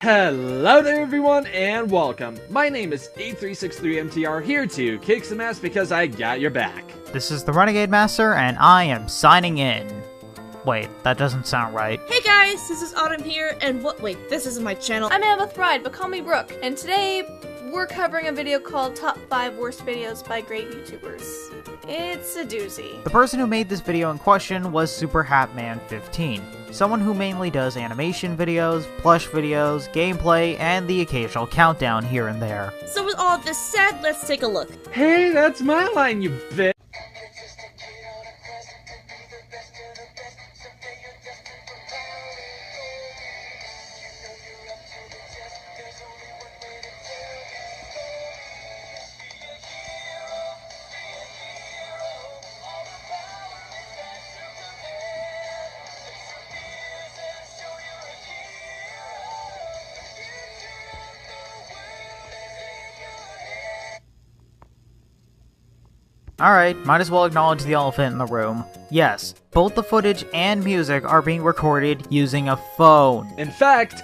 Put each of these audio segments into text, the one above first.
Hello there everyone and welcome. My name is 8363MTR here to kick some ass because I got your back. This is the Renegade Master and I am signing in. Wait, that doesn't sound right. Hey guys, this is Autumn here and wait, this isn't my channel. I'm AnnabethRide, but call me Brooke. And today we're covering a video called Top 5 Worst Videos by Great YouTubers. It's a doozy. The person who made this video in question was SuperHatman15. Someone who mainly does animation videos, plush videos, gameplay, and the occasional countdown here and there. So with all this said, let's take a look. Hey, that's my line, you bitch. Alright, might as well acknowledge the elephant in the room. Yes, both the footage and music are being recorded using a phone. In fact,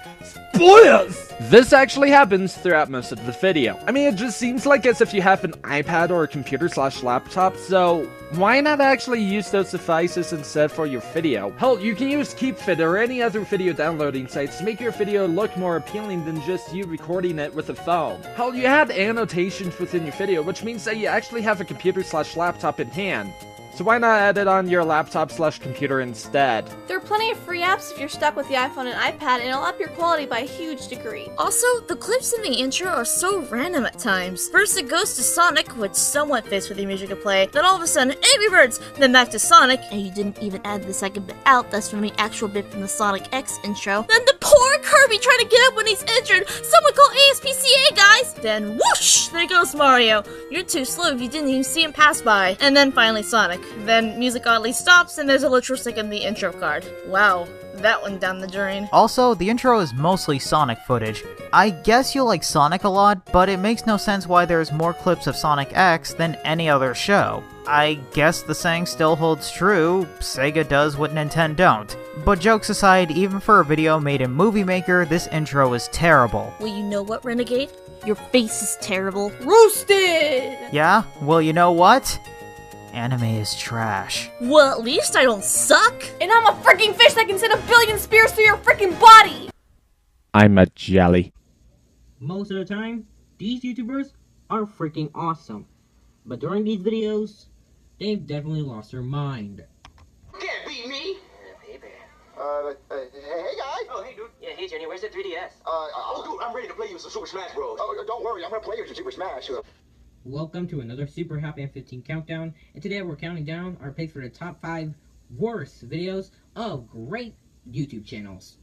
spoilers! This actually happens throughout most of the video. I mean, it just seems like as if you have an iPad or a computer/laptop, so why not actually use those devices instead for your video? Hell, you can use KeepFit or any other video downloading sites to make your video look more appealing than just you recording it with a phone. Hell, you had annotations within your video, which means that you actually have a computer/laptop in hand. So why not add it on your laptop/computer instead? There are plenty of free apps if you're stuck with the iPhone and iPad, and it'll up your quality by a huge degree. Also, the clips in the intro are so random at times. First it goes to Sonic, which somewhat fits with the music to play, then all of a sudden, Angry Birds, then back to Sonic, and you didn't even add the second bit out, that's from the actual bit from the Sonic X intro. Then the poor Kirby trying to get up when he's injured! Someone call ASPCA, guys! Then whoosh! There goes Mario. You're too slow if you didn't even see him pass by. And then finally Sonic. Then music oddly stops and there's a literal stick in the intro card. Wow, that went down the drain. Also, the intro is mostly Sonic footage. I guess you like Sonic a lot, but it makes no sense why there's more clips of Sonic X than any other show. I guess the saying still holds true, Sega does what Nintendo don't. But jokes aside, even for a video made in Movie Maker, this intro is terrible. Well, you know what, Renegade? Your face is terrible. Roasted! Yeah? Well, you know what? Anime is trash. Well, at least I don't suck. And I'm a freaking fish that can send 1 billion spears through your freaking body! I'm a jelly. Most of the time, these YouTubers are freaking awesome. But during these videos, they've definitely lost their mind. Can't beat me! Hey, babe. Hey guys! Oh, hey, dude. Yeah, hey, Jenny, where's the 3DS? Oh, dude, I'm ready to play you some Super Smash Bros. Oh, don't worry, I'm gonna play you some Super Smash. Welcome to another Super Happy 15 countdown, and today we're counting down our picks for the top 5 worst videos of great YouTube channels.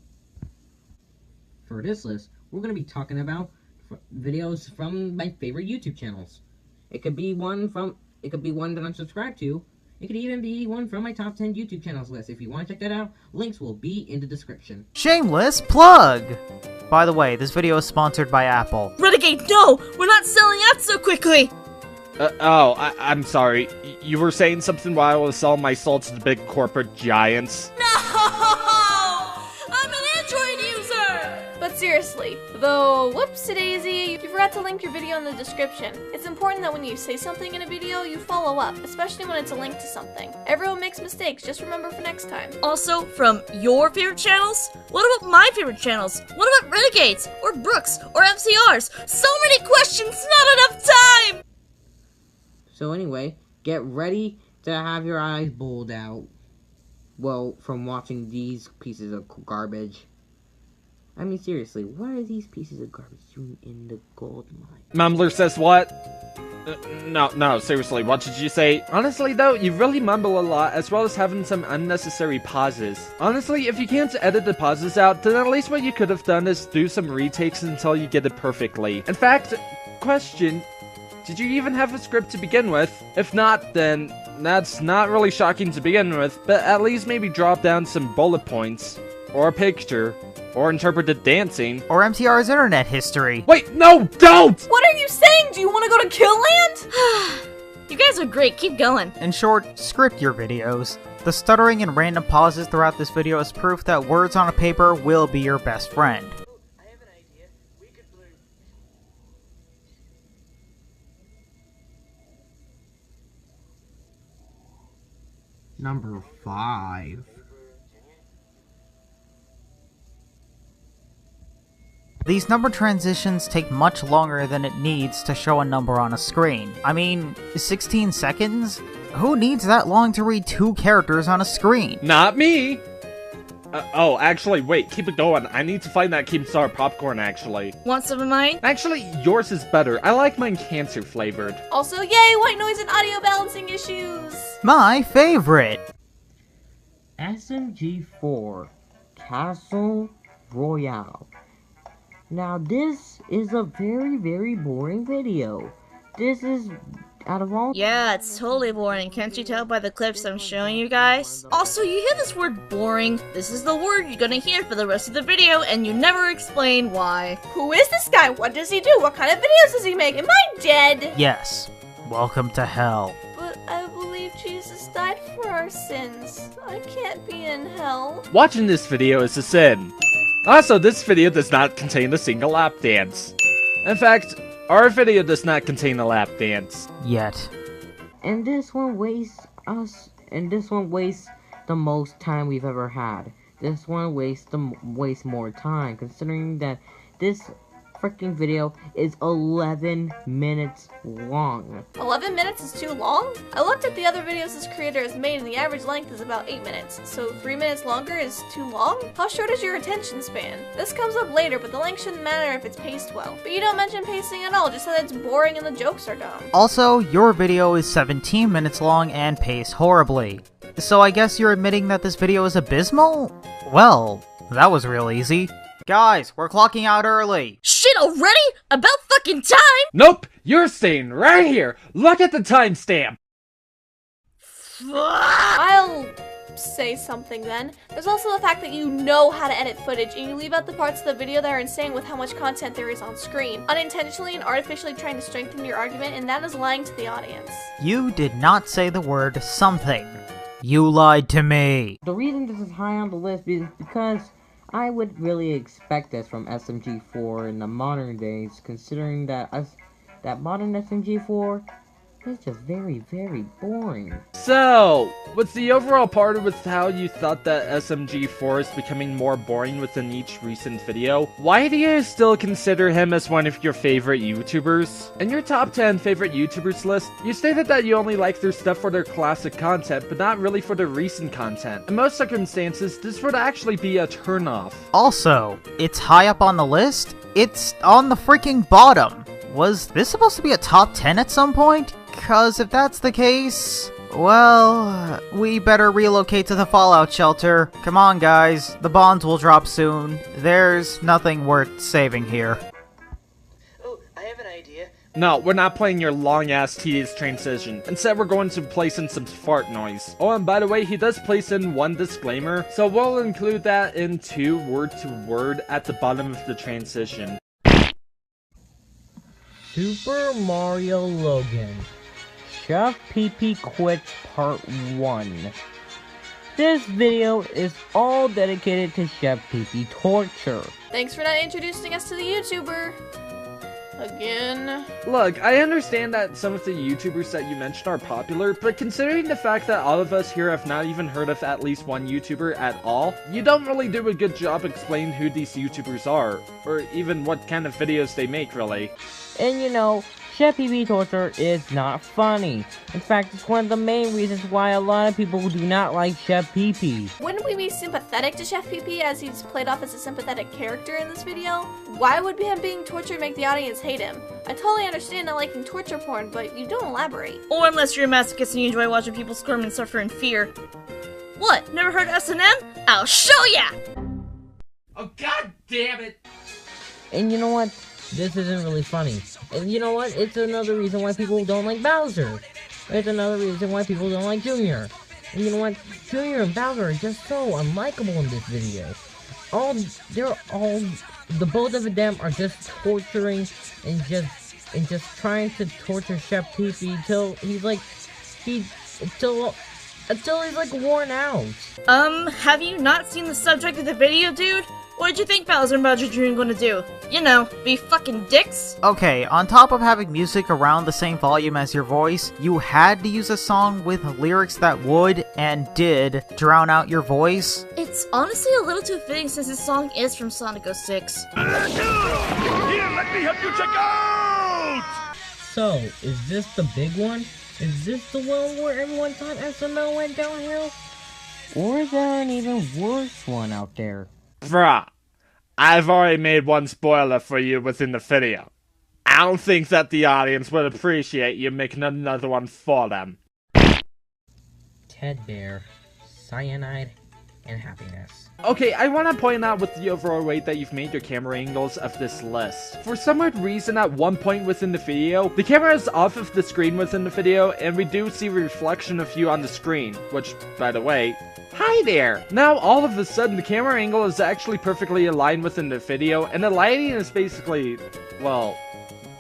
For this list, we're going to be talking about videos from my favorite YouTube channels. It could be one that I'm subscribed to. It could even be one from my top 10 YouTube channels list. If you want to check that out, links will be in the description. Shameless plug! By the way, this video is sponsored by Apple. Renegade, no! We're not selling out so quickly! I'm sorry. You were saying something while I was selling my soul to the big corporate giants? No! I'm an Android user! But seriously, though, whoops-a-daisy, you forgot to link your video in the description. It's important that when you say something in a video, you follow up, especially when it's a link to something. Everyone makes mistakes, just remember for next time. Also, from your favorite channels? What about my favorite channels? What about Renegades? Or Brooks? Or MCRs? So many questions, not enough time! So anyway, get ready to have your eyes bowled out. Well, from watching these pieces of garbage. I mean, seriously, what are these pieces of garbage doing in the gold mine? Mumbler says what? No, seriously, what did you say? Honestly though, you really mumble a lot, as well as having some unnecessary pauses. Honestly, if you can't edit the pauses out, then at least what you could have done is do some retakes until you get it perfectly. In fact, question, did you even have a script to begin with? If not, then that's not really shocking to begin with, but at least maybe drop down some bullet points, or a picture, or interpreted dancing. Or MTR's internet history. Wait, no, don't! What are you saying? Do you want to go to Kill Land? You guys are great, keep going. In short, script your videos. The stuttering and random pauses throughout this video is proof that words on a paper will be your best friend. I have an idea. Number 5. These number transitions take much longer than it needs to show a number on a screen. I mean, 16 seconds? Who needs that long to read 2 characters on a screen? Not me! Oh, actually, wait, keep it going. I need to find that Keemstar popcorn, actually. Want some of mine? Actually, yours is better. I like mine cancer flavored. Also, yay, white noise and audio balancing issues! My favorite! SMG4 Castle Royale. Now this is a very, very boring video. This is, out of all— Yeah, it's totally boring. Can't you tell by the clips I'm showing you guys? Also, you hear this word boring? This is the word you're gonna hear for the rest of the video, and you never explain why. Who is this guy? What does he do? What kind of videos does he make? Am I dead? Yes. Welcome to hell. But I believe Jesus died for our sins. I can't be in hell. Watching this video is a sin. Also, this video does not contain a single lap dance. In fact, our video does not contain a lap dance. Yet. And this one wastes the most time we've ever had. This one wastes more time, considering that this freaking video is 11 minutes long. 11 minutes is too long? I looked at the other videos this creator has made and the average length is about 8 minutes. So 3 minutes longer is too long? How short is your attention span? This comes up later, but the length shouldn't matter if it's paced well. But you don't mention pacing at all, just that it's boring and the jokes are dumb. Also, your video is 17 minutes long and paced horribly. So I guess you're admitting that this video is abysmal? Well, that was real easy. Guys, we're clocking out early. Shit already? About fucking time? Nope, you're staying right here. Look at the timestamp. I'll say something then. There's also the fact that you know how to edit footage and you leave out the parts of the video that are insane with how much content there is on screen, unintentionally and artificially trying to strengthen your argument, and that is lying to the audience. You did not say the word something. You lied to me. The reason this is high on the list is because I would really expect this from SMG4 in the modern days, considering that modern SMG4 is just very, very boring. So, what's the overall part with how you thought that SMG4 is becoming more boring within each recent video? Why do you still consider him as one of your favorite YouTubers? In your top 10 favorite YouTubers list, you stated that you only like their stuff for their classic content, but not really for their recent content. In most circumstances, this would actually be a turnoff. Also, it's high up on the list. It's on the freaking bottom. Was this supposed to be a top 10 at some point? Cause if that's the case, well, we better relocate to the Fallout shelter. Come on guys, the bonds will drop soon. There's nothing worth saving here. Oh, I have an idea. No, we're not playing your long-ass tedious transition. Instead, we're going to place in some fart noise. Oh, and by the way, he does place in one disclaimer, so we'll include that into word-to-word at the bottom of the transition. Super Mario Logan Chef PP Quits Part 1. This video is all dedicated to Chef PP torture. Thanks for not introducing us to the YouTuber. Again. Look, I understand that some of the YouTubers that you mentioned are popular, but considering the fact that all of us here have not even heard of at least one YouTuber at all, you don't really do a good job explaining who these YouTubers are, or even what kind of videos they make, really. And you know, Chef PP torture is not funny. In fact, it's one of the main reasons why a lot of people do not like Chef PP. Wouldn't we be sympathetic to Chef PP as he's played off as a sympathetic character in this video? Why would him being tortured make the audience hate him? I totally understand not liking torture porn, but you don't elaborate. Or unless you're a masochist and you enjoy watching people squirm and suffer in fear. What? Never heard S&M? I'll show ya! Oh, god damn it! And you know what? This isn't really funny. And you know what? It's another reason why people don't like Bowser. It's another reason why people don't like Junior. And you know what? Junior and Bowser are just so unlikable in this video. The both of them are just torturing and just trying to torture Chef PP until he's like, until he's like worn out. Have you not seen the subject of the video, dude? What did you think Bowser and Bowser Jr. gonna do? You know, be fucking dicks? Okay, on top of having music around the same volume as your voice, you had to use a song with lyrics that would, and did, drown out your voice? It's honestly a little too fitting since this song is from Sonic 06. Here, let me help you check out! So, is this the big one? Is this the one where everyone thought SML went downhill? Or is there an even worse one out there? Bruh, I've already made one spoiler for you within the video. I don't think that the audience would appreciate you making another one for them. Ted Bear, Cyanide, and Happiness. Okay, I want to point out with the overall way that you've made your camera angles of this list. For some weird reason, at one point within the video, the camera is off of the screen within the video, and we do see a reflection of you on the screen, which, by the way, hi there! Now, all of a sudden, the camera angle is actually perfectly aligned within the video, and the lighting is basically, well,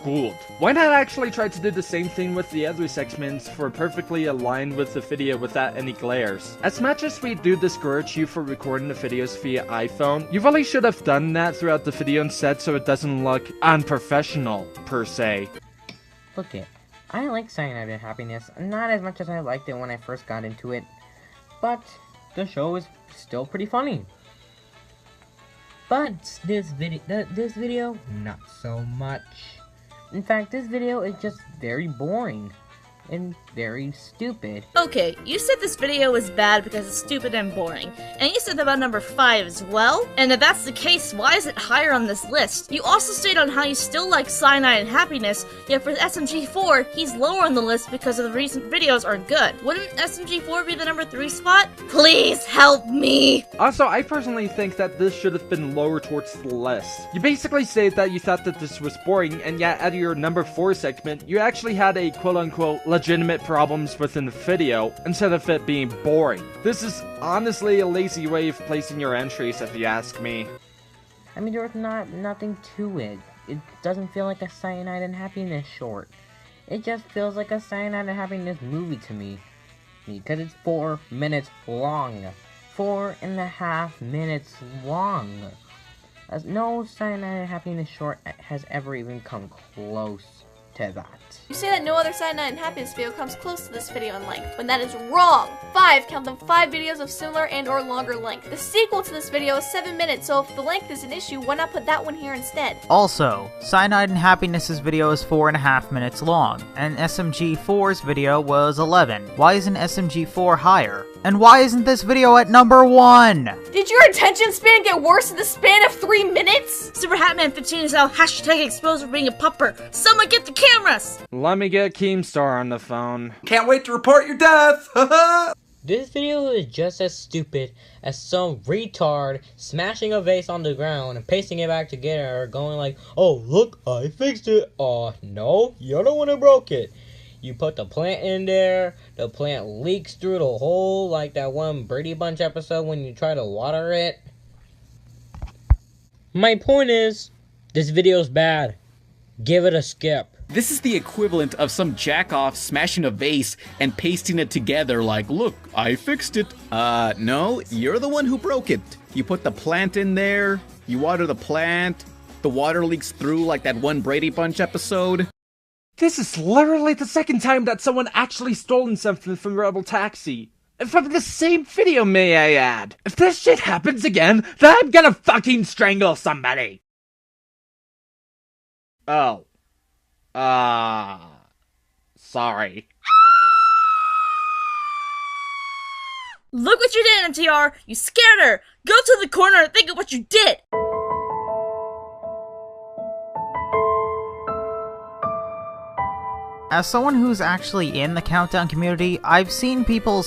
good. Why not actually try to do the same thing with the other segments for perfectly aligned with the video without any glares? As much as we do discourage you for recording the videos via iPhone, you really should have done that throughout the video instead so it doesn't look unprofessional, per se. Look it, I like Cyanide and Happiness, not as much as I liked it when I first got into it, but the show is still pretty funny. But this video, not so much. In fact, this video is just very boring and very stupid. Okay, you said this video was bad because it's stupid and boring, and you said that about number 5 as well? And if that's the case, why is it higher on this list? You also stated on how you still like Cyanide and Happiness, yet for SMG4, he's lower on the list because of the recent videos aren't good. Wouldn't SMG4 be the number 3 spot? Please help me! Also, I personally think that this should have been lower towards the list. You basically said that you thought that this was boring, and yet out of your number 4 segment, you actually had a quote-unquote legitimate problems within the video, instead of it being boring. This is honestly a lazy way of placing your entries, if you ask me. I mean, there's nothing to it. It doesn't feel like a Cyanide and Happiness short. It just feels like a Cyanide and Happiness movie to me. Because it's 4 minutes long. 4.5 minutes long. As no Cyanide and Happiness short has ever even come close to that. You say that no other Cyanide and Happiness video comes close to this video in length, when that is wrong. 5, count them, 5 videos of similar and or longer length. The sequel to this video is 7 minutes, so if the length is an issue, why not put that one here instead? Also, Cyanide and Happiness's video is 4.5 minutes long, and SMG4's video was 11. Why isn't SMG4 higher? And why isn't this video at number 1? Did your attention span get worse in the span of 3 minutes? Super Hatman 15 is now hashtag exposed for being a pupper. Someone get the cameras! Let me get Keemstar on the phone. Can't wait to report your death! This video is just as stupid as some retard smashing a vase on the ground and pasting it back together, going like, oh look, I fixed it. No, you're the one who broke it. You put the plant in there, the plant leaks through the hole like that one Brady Bunch episode when you try to water it. My point is, this video's bad. Give it a skip. This is the equivalent of some jack-off smashing a vase and pasting it together like, look, I fixed it. No, you're the one who broke it. You put the plant in there, you water the plant, the water leaks through like that one Brady Bunch episode. This is literally the second time that someone actually stolen something from Rebel Taxi. And from the same video, may I add. If this shit happens again, then I'm gonna fucking strangle somebody. Oh. Sorry. Look what you did, NTR! You scared her! Go to the corner and think of what you did! As someone who's actually in the Countdown community, I've seen people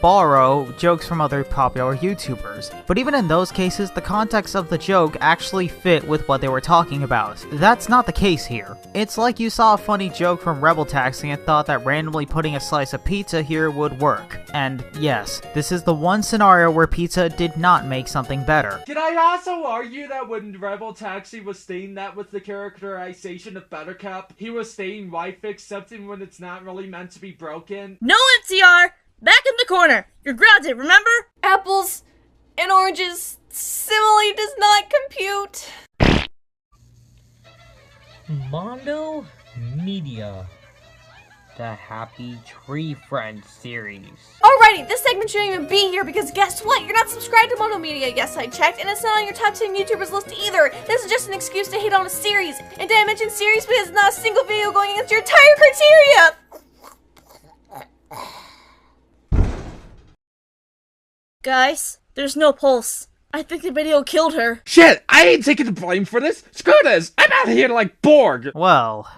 borrow jokes from other popular YouTubers. But even in those cases, the context of the joke actually fit with what they were talking about. That's not the case here. It's like you saw a funny joke from Rebel Taxi and thought that randomly putting a slice of pizza here would work. And yes, this is the one scenario where pizza did not make something better. Can I also argue that when Rebel Taxi was saying that with the characterization of Buttercup, he was saying why fix something when it's not really meant to be broken? No, NTR! Back in the corner! You're grounded, remember? Apples and orange's simile does not compute. Mondo Media, the Happy Tree Friends series. Alrighty, this segment shouldn't even be here because guess what? You're not subscribed to Mondo Media. Yes, I checked, and it's not on your top 10 YouTubers list either. This is just an excuse to hate on a series. And did I mention series because it's not a single video going against your entire criteria? Guys, there's no pulse. I think the video killed her. Shit, I ain't taking the blame for this. Screw this. I'm out of here like Borg. Well,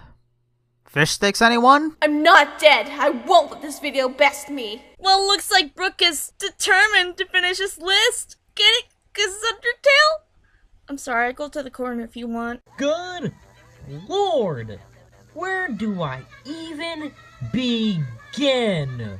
fish sticks, anyone? I'm not dead. I won't let this video best me. Well, looks like Brooke is determined to finish this list. Get it? 'Cause it's Undertale? I'm sorry, I'll go to the corner if you want. Good Lord, where do I even begin?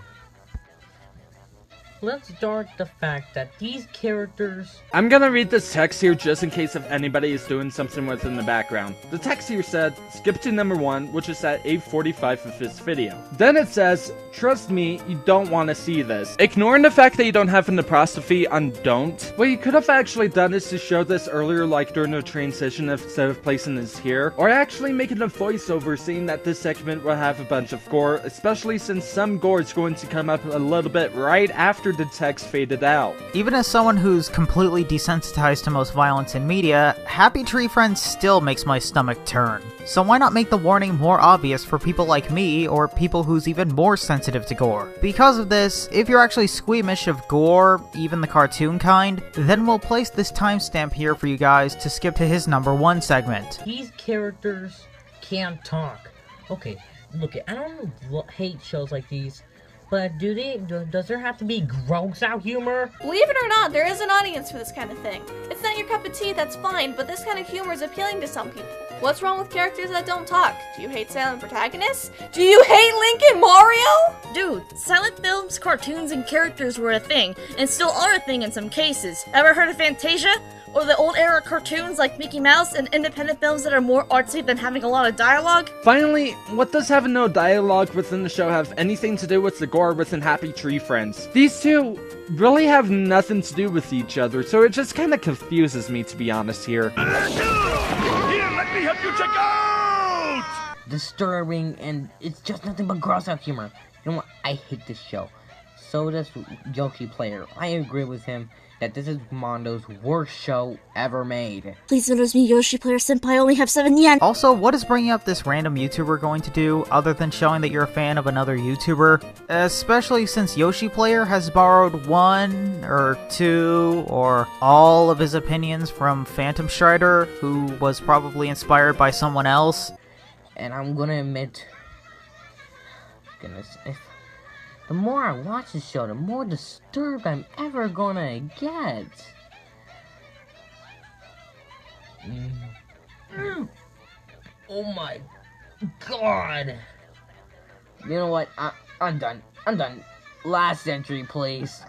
Let's start the fact that these characters... I'm gonna read this text here just in case if anybody is doing something within the background. The text here said, skip to number 1, which is at 8:45 of this video. Then it says, trust me, you don't want to see this. Ignoring the fact that you don't have an apostrophe on don't, what you could have actually done is to show this earlier like during the transition instead of placing this here, or actually making a voiceover saying that this segment will have a bunch of gore, especially since some gore is going to come up a little bit right after the text faded out. Even as someone who's completely desensitized to most violence in media, Happy Tree Friends still makes my stomach turn. So why not make the warning more obvious for people like me, or people who's even more sensitive to gore? Because of this, if you're actually squeamish of gore, even the cartoon kind, then we'll place this timestamp here for you guys to skip to his number 1 segment. These characters can't talk. Okay, look, I don't hate shows like these, but does there have to be gross out humor? Believe it or not, there is an audience for this kind of thing. It's not your cup of tea, that's fine, but this kind of humor is appealing to some people. What's wrong with characters that don't talk? Do you hate silent protagonists? Do you hate Link and Mario? Dude, silent films, cartoons, and characters were a thing, and still are a thing in some cases. Ever heard of Fantasia? Or the old era cartoons like Mickey Mouse and independent films that are more artsy than having a lot of dialogue? Finally, what does having no dialogue within the show have anything to do with the gore within Happy Tree Friends? These two really have nothing to do with each other, so it just kinda confuses me, to be honest here. Here, let me help you check out! Disturbing, and it's just nothing but gross out humor. You know what? I hate this show. So does Yoshi Player. I agree with him that this is Mondo's worst show ever made. Please notice me, Yoshi Player Senpai, I only have 7 yen. Also, what is bringing up this random YouTuber going to do, other than showing that you're a fan of another YouTuber? Especially since Yoshi Player has borrowed 1, or 2, or all of his opinions from Phantom Strider, who was probably inspired by someone else. And I'm gonna admit... Goodness, the more I watch this show, the more disturbed I'm ever gonna get. Oh my god. You know what? I'm done. I'm done. Last entry, please.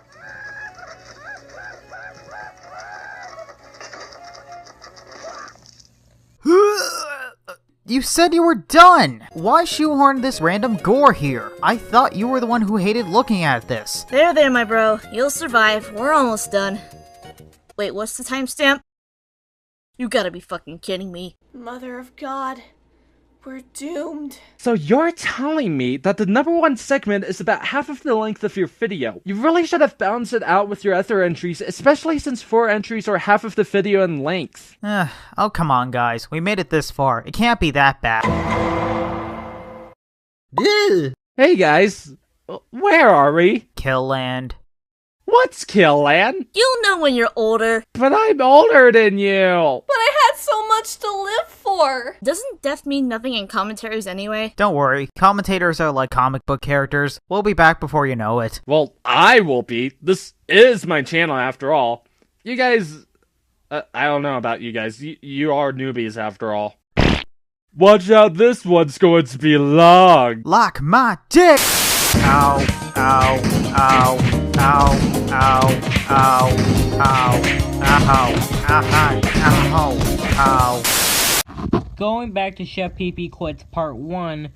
You said you were done! Why shoehorn this random gore here? I thought you were the one who hated looking at this. There, my bro. You'll survive. We're almost done. Wait, what's the timestamp? You gotta be fucking kidding me. Mother of God, we're doomed. So you're telling me that the number 1 segment is about half of the length of your video. You really should have balanced it out with your other entries, especially since 4 entries are half of the video in length. Oh, come on, guys. We made it this far. It can't be that bad. Hey guys, where are we? Kill Land. What's Kill Land? You'll know when you're older. But I'm older than you! But I had so much to live for! Doesn't death mean nothing in commentaries anyway? Don't worry, commentators are like comic book characters. We'll be back before you know it. Well, I will be. This is my channel after all. You guys... I don't know about you guys. You are newbies after all. Watch out, this one's going to be long! Lock my dick! Ow, ow, ow, ow, ow, ow, ow, ow, ow, ow. Going back to Chef Pee Pee Quits Part 1,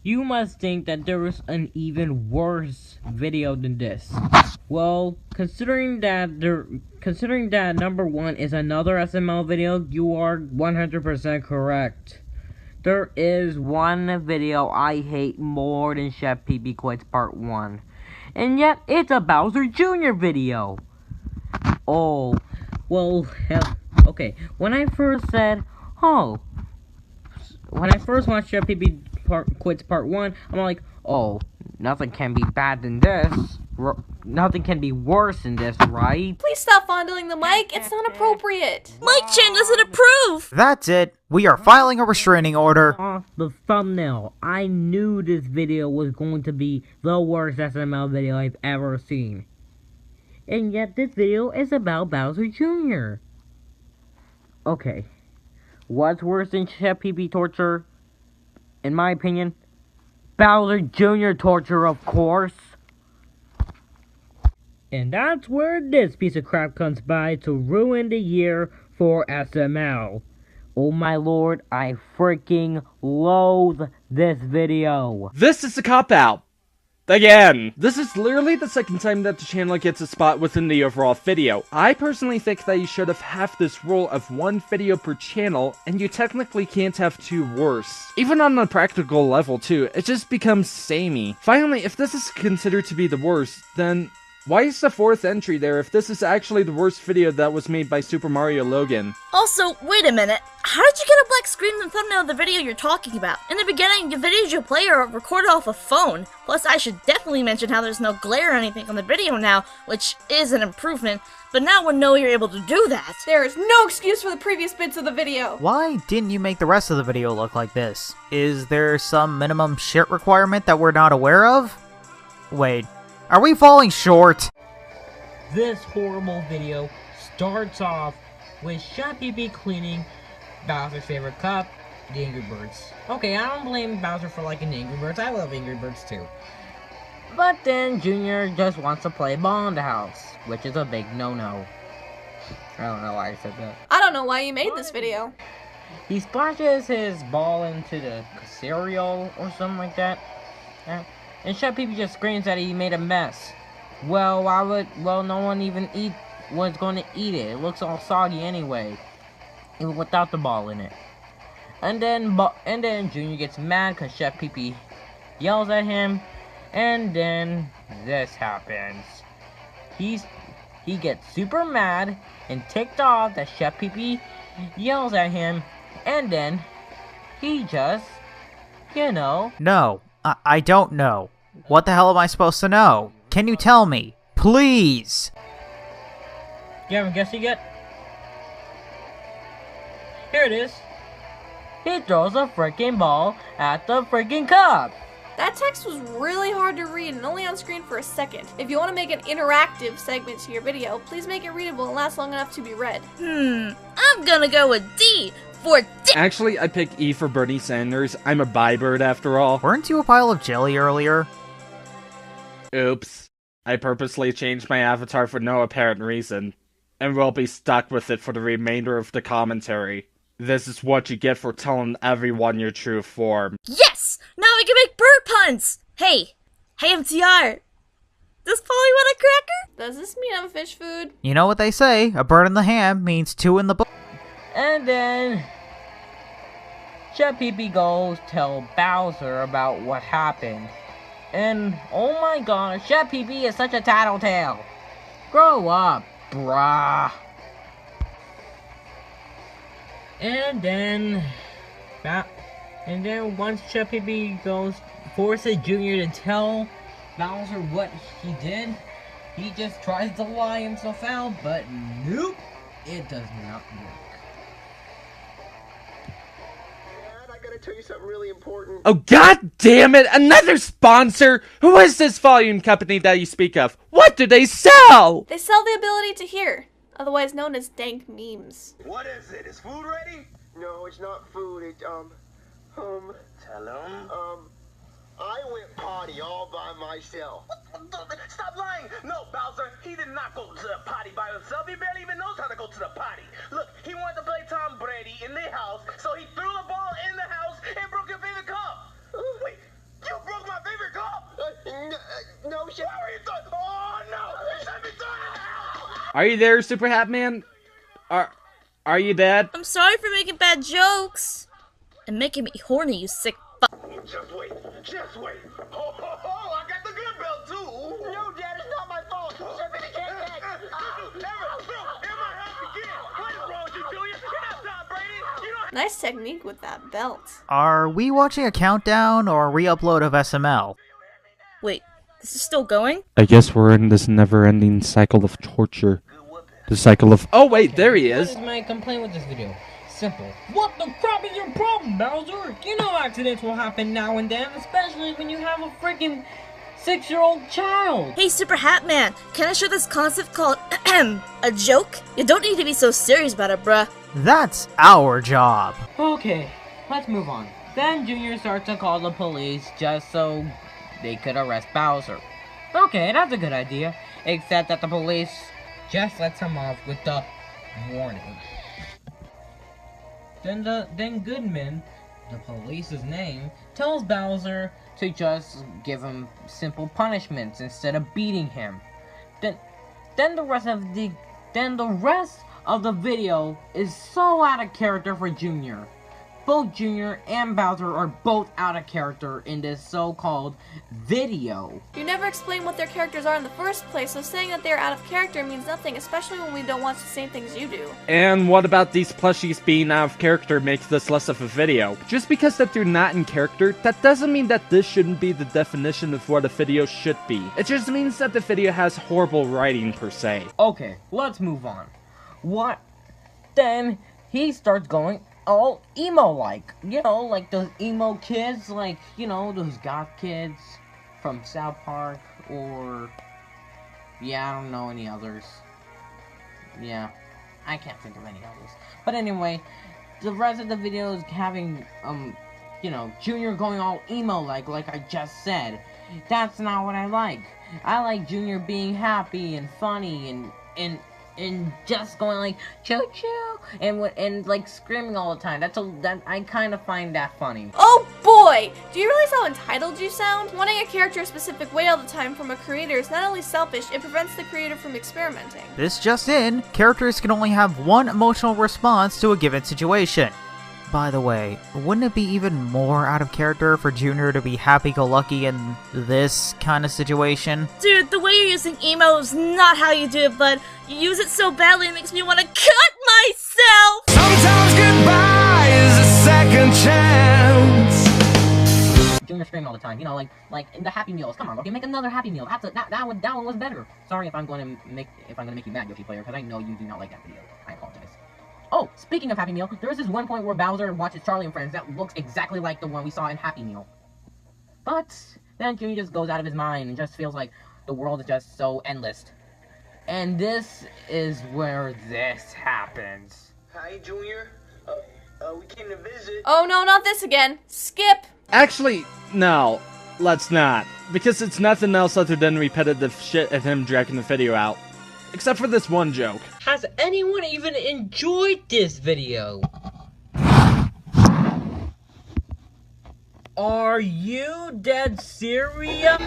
You must think that there is an even worse video than this. Well, considering that number 1 is another SML video, you are 100% correct. There is one video I hate more than Chef PB Quits Part 1. And yet, it's a Bowser Jr. video. Oh, well, hell, okay. When I first watched Chef PB Quits Part 1, I'm like, oh, nothing can be bad than this. Nothing can be worse than this, right? Please stop fondling the mic. It's not appropriate. Mike Chan doesn't approve! That's it. We are filing a restraining order. Off the thumbnail, I knew this video was going to be the worst SML video I've ever seen. And yet this video is about Bowser Jr. Okay. What's worse than Chef PB torture? In my opinion, Bowser Jr. torture, of course. And that's where this piece of crap comes by to ruin the year for SML. Oh my lord, I freaking loathe this video. This is a cop-out. Again, this is literally the second time that the channel gets a spot within the overall video. I personally think that you should have half this rule of 1 video per channel, and you technically can't have 2 worse. Even on a practical level too, it just becomes samey. Finally, if this is considered to be the worst, then why is the 4th entry there if this is actually the worst video that was made by Super Mario Logan? Also, wait a minute. How did you get a black screen in the thumbnail of the video you're talking about? In the beginning, the videos you play are recorded off a phone. Plus, I should definitely mention how there's no glare or anything on the video now, which is an improvement. But now we know you're able to do that. There is no excuse for the previous bits of the video. Why didn't you make the rest of the video look like this? Is there some minimum shit requirement that we're not aware of? Wait, are we falling short? This horrible video starts off with Chef PB cleaning Bowser's favorite cup, the Angry Birds. Okay, I don't blame Bowser for liking the Angry Birds. I love Angry Birds too. But then Junior just wants to play ball in the house, which is a big no-no. I don't know why I said that. I don't know why you made this video. He splashes his ball into the cereal or something like that. And Chef PB just screams that he made a mess. Well, no one was going to eat it. It looks all soggy anyway, even without the ball in it. And then Junior gets mad because Chef PB yells at him, and then this happens. He gets super mad and ticked off that Chef PB yells at him, and then he just, No, I don't know. What the hell am I supposed to know? Can you tell me? Please! You haven't guessed it yet? Here it is. He throws a freaking ball at the freaking cup. That text was really hard to read and only on screen for a second. If you want to make an interactive segment to your video, please make it readable and last long enough to be read. I'm gonna go with D for D. Actually, I picked E for Bernie Sanders. I'm a bi-bird after all. Weren't you a pile of jelly earlier? Oops. I purposely changed my avatar for no apparent reason, and will be stuck with it for the remainder of the commentary. This is what you get for telling everyone your true form. Yes! Now we can make bird puns! Hey MTR! Does Polly want a cracker? Does this mean I'm fish food? You know what they say, a bird in the hand means 2 in the butt. And then Chef PB goes tell Bowser about what happened. And oh my god, Chef PB is such a tattletale. Grow up, brah. And then once Chef PB forces Junior to tell Bowser what he did, he just tries to lie himself out, but nope, it does not work. I gotta tell you something really important. Oh god damn it, another sponsor! Who is this volume company that you speak of? What do they sell? They sell the ability to hear, otherwise known as dank memes. What is it? Is food ready? No, it's not food. It, tell him. I went potty all by myself. Stop lying! No, Bowser, he did not go to the potty by himself. He barely even knows how to go to the potty. Look, he wanted to play Tom Brady in the house, so he threw the ball in the house and broke your favorite cup. Wait, Are you there, Super Hat Man? Are you dead? I'm sorry for making bad jokes. And making me horny, you sick fuck. Just wait. Ho, ho, ho, I got the good belt, too. No, Dad, it's not my fault. Somebody can't catch. What is wrong with you, Julius? You're not Tom Brady. You don't. Nice technique with that belt. Are we watching a countdown or a re-upload of SML? Wait, this is still going? I guess we're in this never-ending cycle of torture. The cycle of... Oh, wait, there he is. What is my complaint with this video? Simple. What the crap is your problem, Bowser? You know accidents will happen now and then, especially when you have a freaking 6-year-old child. Hey, Super Hat Man, can I share this concept called a joke? You don't need to be so serious about it, bruh. That's our job. Okay, let's move on. Then Junior starts to call the police just so they could arrest Bowser. Okay, that's a good idea. Except that the police just lets him off with the warning. Then Goodman, the police's name, tells Bowser to just give him simple punishments instead of beating him. Then the rest of the video is so out of character for Junior. Both Junior and Bowser are both out of character in this so-called video. You never explain what their characters are in the first place, so saying that they're out of character means nothing, especially when we don't watch the same things you do. And what about these plushies being out of character makes this less of a video? Just because that they're not in character, that doesn't mean that this shouldn't be the definition of what a video should be. It just means that the video has horrible writing per se. Okay, let's move on. What? Then he starts going all emo-like. You know, like those emo kids, like, you know, those goth kids from South Park, or... yeah, I don't know any others. Yeah, I can't think of any others. But anyway, the rest of the video is having, you know, Junior going all emo-like I just said. That's not what I like. I like Junior being happy and funny and just going like choo-choo and like screaming all the time. That I kind of find that funny. Oh boy! Do you realize how entitled you sound? Wanting a character a specific way all the time from a creator is not only selfish, it prevents the creator from experimenting. This just in, characters can only have one emotional response to a given situation. By the way, wouldn't it be even more out of character for Junior to be happy-go-lucky in this kind of situation? Dude, the way you're using emo is not how you do it, bud. You use it so badly it makes me want to cut myself! Sometimes goodbye is a second chance. Junior screaming all the time, you know, like in the Happy Meals. Come on, okay, make another Happy Meal. That one was better. Sorry if I'm going to make you mad, Yoshi player, because I know you do not like that video. I apologize. Oh, speaking of Happy Meal, there is this one point where Bowser watches Charlie and Friends that looks exactly like the one we saw in Happy Meal. But then Junior just goes out of his mind and just feels like the world is just so endless. And this is where this happens. Hi, Junior. We came to visit. Oh no, not this again. Skip! Actually, no, let's not. Because it's nothing else other than repetitive shit of him dragging the video out. Except for this one joke. Has anyone even enjoyed this video? Are you dead serious?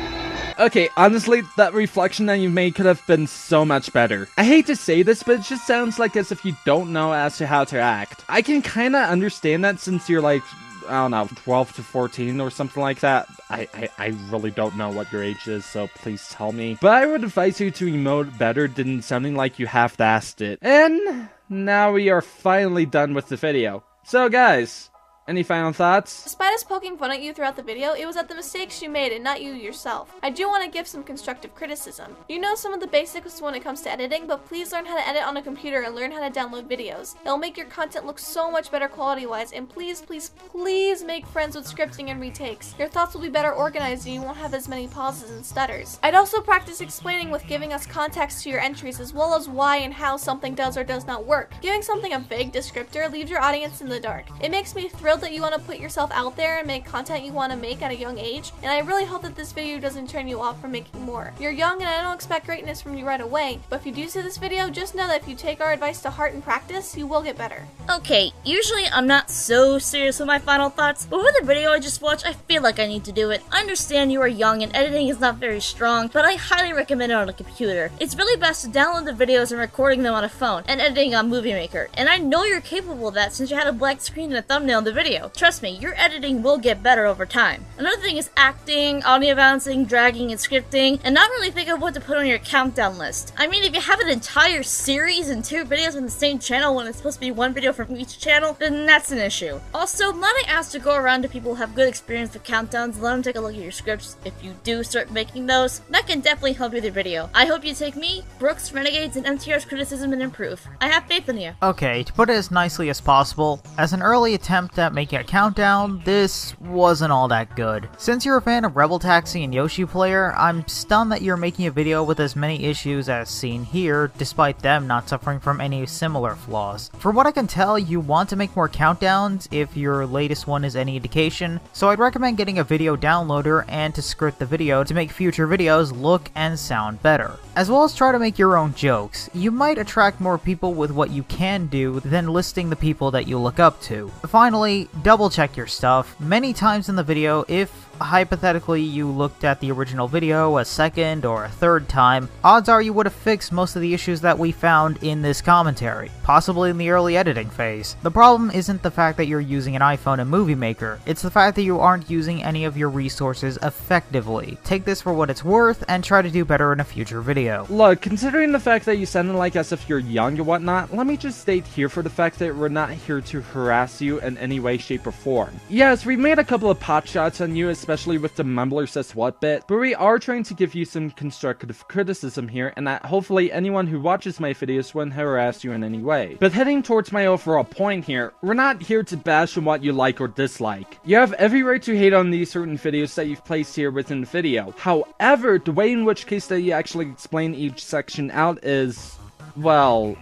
Okay, honestly, that reflection that you made could have been so much better. I hate to say this, but it just sounds like as if you don't know as to how to act. I can kinda understand that since you're like, I don't know, 12 to 14 or something like that. I really don't know what your age is, so please tell me. But I would advise you to emote better than sounding like you half-assed it. And now we are finally done with the video. So guys, any final thoughts? Despite us poking fun at you throughout the video, it was at the mistakes you made and not you yourself. I do want to give some constructive criticism. You know some of the basics when it comes to editing, but please learn how to edit on a computer and learn how to download videos. It'll make your content look so much better quality-wise, and please, please, please make friends with scripting and retakes. Your thoughts will be better organized and you won't have as many pauses and stutters. I'd also practice explaining with giving us context to your entries as well as why and how something does or does not work. Giving something a vague descriptor leaves your audience in the dark. It makes me thrilled thrilled that you want to put yourself out there and make content you want to make at a young age, and I really hope that this video doesn't turn you off from making more. You're young and I don't expect greatness from you right away, but if you do see this video, just know that if you take our advice to heart and practice, you will get better. Okay, usually I'm not so serious with my final thoughts, but with the video I just watched, I feel like I need to do it. I understand you are young and editing is not very strong, but I highly recommend it on a computer. It's really best to download the videos and recording them on a phone, and editing on Movie Maker, and I know you're capable of that since you had a black screen and a thumbnail in the video. Trust me, your editing will get better over time. Another thing is acting, audio balancing, dragging, and scripting, and not really think of what to put on your countdown list. I mean, if you have an entire series and 2 videos on the same channel when it's supposed to be 1 video from each channel, then that's an issue. Also, might I ask to go around to people who have good experience with countdowns and let them take a look at your scripts if you do start making those. That can definitely help you with your video. I hope you take me, Brooks, Renegades, and MTR's criticism and improve. I have faith in you. Okay, to put it as nicely as possible, as an early attempt at making a countdown, this wasn't all that good. Since you're a fan of Rebel Taxi and Yoshi Player, I'm stunned that you're making a video with as many issues as seen here, despite them not suffering from any similar flaws. From what I can tell, you want to make more countdowns if your latest one is any indication, so I'd recommend getting a video downloader and to script the video to make future videos look and sound better. As well as try to make your own jokes. You might attract more people with what you can do than listing the people that you look up to. Finally, double check your stuff. Many times in the video, if hypothetically you looked at the original video a second or a third time, odds are you would have fixed most of the issues that we found in this commentary, possibly in the early editing phase. The problem isn't the fact that you're using an iPhone and Movie Maker, it's the fact that you aren't using any of your resources effectively. Take this for what it's worth and try to do better in a future video. Look, considering the fact that you sounded like as if you're young and whatnot, let me just state here for the fact that we're not here to harass you in any way, shape, or form. Yes, we made a couple of pot shots on you, especially with the Mumbler Says What bit, but we are trying to give you some constructive criticism here, and that hopefully anyone who watches my videos wouldn't harass you in any way. But heading towards my overall point here, we're not here to bash on what you like or dislike. You have every right to hate on these certain videos that you've placed here within the video. However, the way in which case that you actually explain each section out is, well,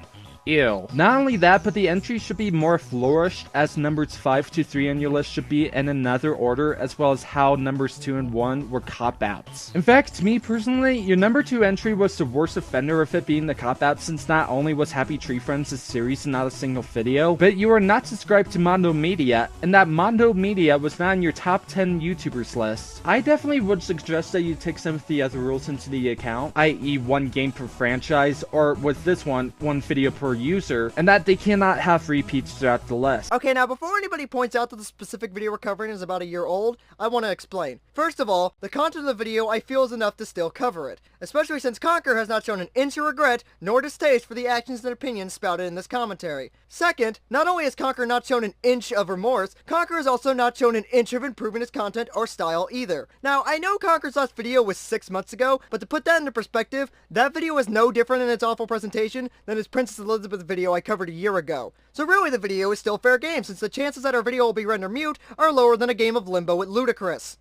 ew. Not only that, but the entries should be more flourished, as numbers 5 to 3 on your list should be in another order, as well as how numbers 2 and 1 were cop-outs. In fact, to me personally, your number 2 entry was the worst offender of it being the cop-out, since not only was Happy Tree Friends a series and not a single video, but you were not subscribed to Mondo Media, and that Mondo Media was not on your top 10 YouTubers list. I definitely would suggest that you take some of the other rules into the account, i.e. 1 game per franchise, or with this one, 1 video per user, and that they cannot have repeats throughout the list. Okay, now before anybody points out that the specific video we're covering is about a year old, I want to explain. First of all, the content of the video I feel is enough to still cover it, especially since Conker has not shown an inch of regret nor distaste for the actions and opinions spouted in this commentary. Second, not only has Conker not shown an inch of remorse, Conker has also not shown an inch of improving his content or style either. Now, I know Conker's last video was 6 months ago, but to put that into perspective, that video is no different in its awful presentation than his Princess Elizabeth video I covered a year ago. So really the video is still fair game, since the chances that our video will be rendered mute are lower than a game of Limbo with Ludicrous.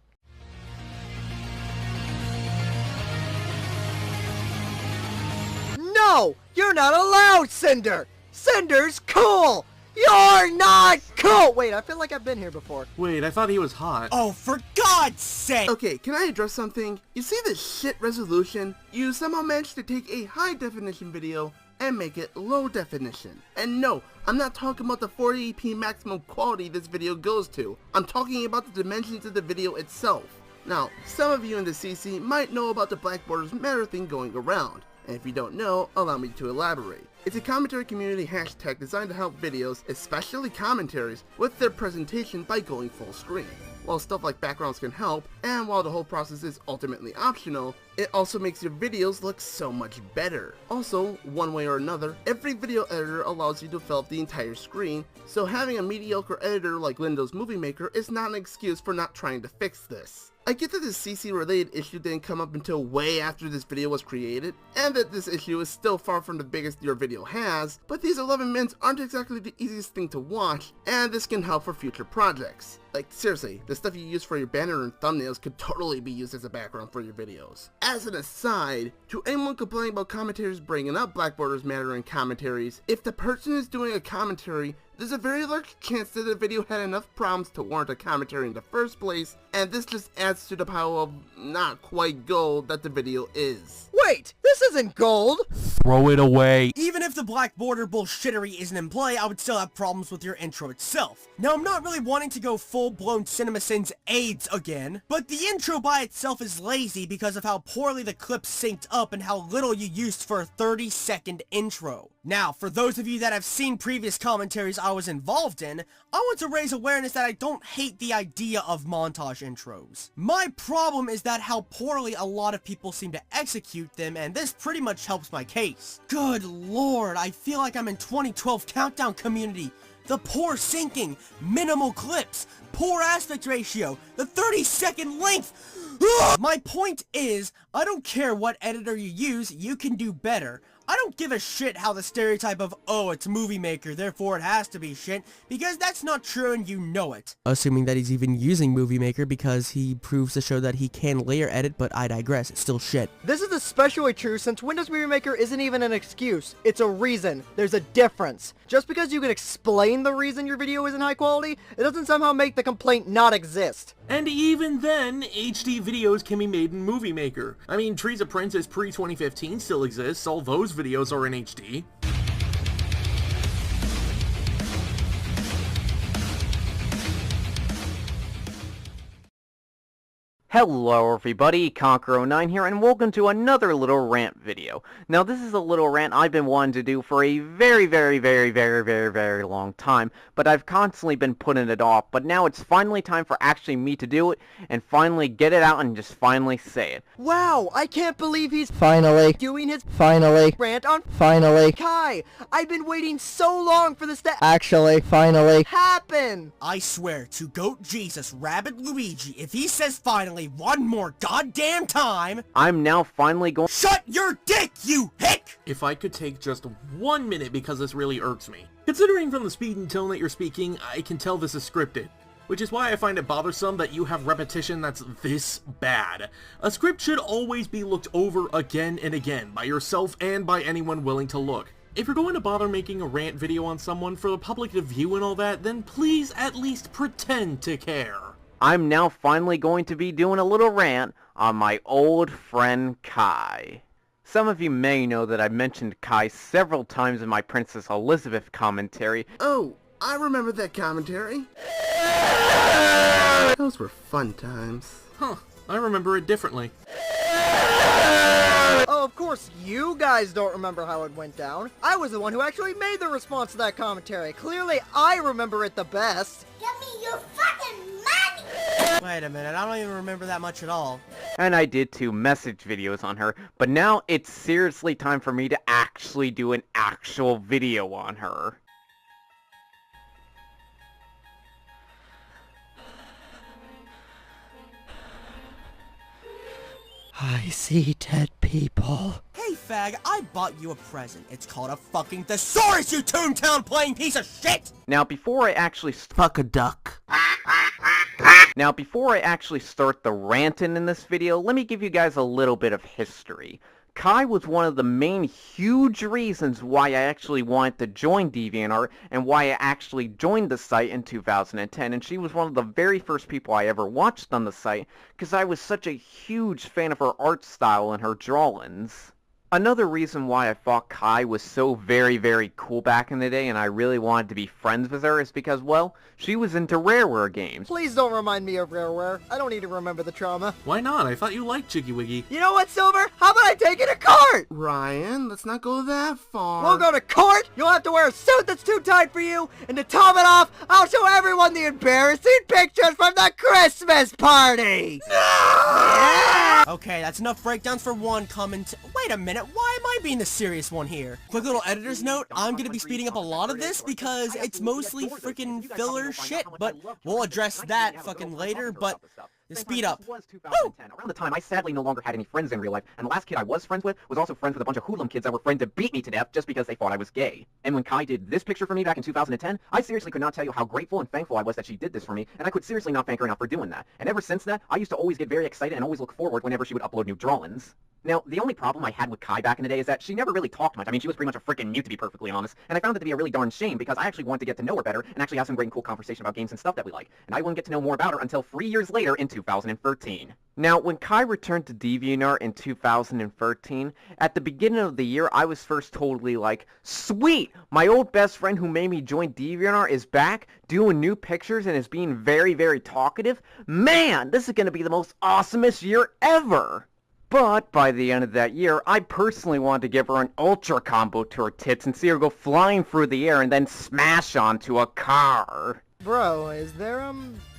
No! You're not allowed, Cinder! Cinder's cool! You're not cool! Wait, I feel like I've been here before. Wait, I thought he was hot. Oh, for God's sake! Okay, can I address something? You see this shit resolution? You somehow managed to take a high definition video and make it low definition. And no, I'm not talking about the 480p maximum quality this video goes to. I'm talking about the dimensions of the video itself. Now, some of you in the CC might know about the Black Borders Matter thing going around. And if you don't know, allow me to elaborate. It's a commentary community hashtag designed to help videos, especially commentaries, with their presentation by going full screen. While stuff like backgrounds can help, and while the whole process is ultimately optional, it also makes your videos look so much better. Also, one way or another, every video editor allows you to fill up the entire screen, so having a mediocre editor like Windows Movie Maker is not an excuse for not trying to fix this. I get that this CC related issue didn't come up until way after this video was created, and that this issue is still far from the biggest your video has, but these 11 minutes aren't exactly the easiest thing to watch, and this can help for future projects. Like, seriously, the stuff you use for your banner and thumbnails could totally be used as a background for your videos. As an aside, to anyone complaining about commentators bringing up Black Borders Matter in commentaries, if the person is doing a commentary There's a very large chance that the video had enough problems to warrant a commentary in the first place, and this just adds to the pile of not quite gold that the video is. Wait, this isn't gold! Throw it away. Even if the black border bullshittery isn't in play, I would still have problems with your intro itself. Now, I'm not really wanting to go full-blown CinemaSins AIDS again, but the intro by itself is lazy because of how poorly the clips synced up and how little you used for a 30-second intro. Now, for those of you that have seen previous commentaries I was involved in, I want to raise awareness that I don't hate the idea of montage intros. My problem is that how poorly a lot of people seem to execute them, and this pretty much helps my case. Good lord, I feel like I'm in 2012 Countdown Community. The poor syncing, minimal clips, poor aspect ratio, the 30-second length. My point is, I don't care what editor you use, you can do better. I don't give a shit how the stereotype of, oh, it's Movie Maker, therefore it has to be shit, because that's not true and you know it. Assuming that he's even using Movie Maker because he proves to show that he can layer edit, but I digress, it's still shit. This is especially true since Windows Movie Maker isn't even an excuse. It's a reason. There's a difference. Just because you can explain the reason your video isn't high quality, it doesn't somehow make the complaint not exist. And even then, HD videos can be made in Movie Maker. I mean, Trees of Princess pre-2015 still exists, all those videos are in HD. Hello everybody, Conker09 here, and welcome to another little rant video. Now this is a little rant I've been wanting to do for a very long time, but I've constantly been putting it off, but now it's finally time for actually me to do it, and finally get it out and just finally say it. Wow, I can't believe he's finally doing his rant on Kai. I've been waiting so long for this to finally happen. I swear to Goat Jesus, Rabbit Luigi, if he says finally one more goddamn time, I'm now finally going— Shut your dick, you hick! If I could take just 1 minute because this really irks me. Considering from the speed and tone that you're speaking, I can tell this is scripted. Which is why I find it bothersome that you have repetition that's this bad. A script should always be looked over again and again, by yourself and by anyone willing to look. If you're going to bother making a rant video on someone for the public to view and all that, then please at least pretend to care. I'm now finally going to be doing a little rant on my old friend Kai. Some of you may know that I mentioned Kai several times in my Princess Elizabeth commentary. Oh, I remember that commentary. Those were fun times. Huh, I remember it differently. Oh, of course you guys don't remember how it went down. I was the one who actually made the response to that commentary. Clearly, I remember it the best. Give me your fucking money! Wait a minute, I don't even remember that much at all. And I did 2 message videos on her, but now it's seriously time for me to actually do an actual video on her. I see dead people. Hey fag, I bought you a present. It's called a fucking thesaurus, you Toontown playing piece of shit! Now before I actually fuck a duck. Now before I actually start the ranting in this video, let me give you guys a little bit of history. Kai was one of the main huge reasons why I actually wanted to join DeviantArt and why I actually joined the site in 2010, and she was one of the very first people I ever watched on the site because I was such a huge fan of her art style and her drawings. Another reason why I thought Kai was so very cool back in the day and I really wanted to be friends with her is because, well, she was into Rareware games. Please don't remind me of Rareware. I don't need to remember the trauma. Why not? I thought you liked Jiggy Wiggy. You know what, Silver? How about I take you to court? Ryan, let's not go that far. We'll go to court, you'll have to wear a suit that's too tight for you, and to top it off, I'll show everyone the embarrassing pictures from the Christmas party! No! Yeah! Okay, that's enough breakdowns for one comment. Wait a minute, why am I being the serious one here? Quick little editor's note, I'm gonna be speeding up a lot of this because it's mostly freaking filler shit, but we'll address that fucking later, but Speed up. This was 2010, around the time I sadly no longer had any friends in real life, and the last kid I was friends with was also friends with a bunch of hoodlum kids that were friends to beat me to death just because they thought I was gay. And when Kyah did this picture for me back in 2010, I seriously could not tell you how grateful and thankful I was that she did this for me, and I could seriously not thank her enough for doing that. And ever since that, I used to always get very excited and always look forward whenever she would upload new drawings. Now, the only problem I had with Kyah back in the day is that she never really talked much. I mean, she was pretty much a freaking mute, to be perfectly honest, and I found it to be a really darn shame because I actually wanted to get to know her better and actually have some great and cool conversation about games and stuff that we like. And I wouldn't get to know more about her until 3 years later in 2013. Now, when Kyah returned to DeviantArt in 2013, at the beginning of the year, I was first totally like, sweet! My old best friend who made me join DeviantArt is back, doing new pictures, and is being very, very talkative. Man, this is gonna be the most awesomest year ever! But by the end of that year, I personally wanted to give her an ultra combo to her tits and see her go flying through the air and then smash onto a car. Bro, is there,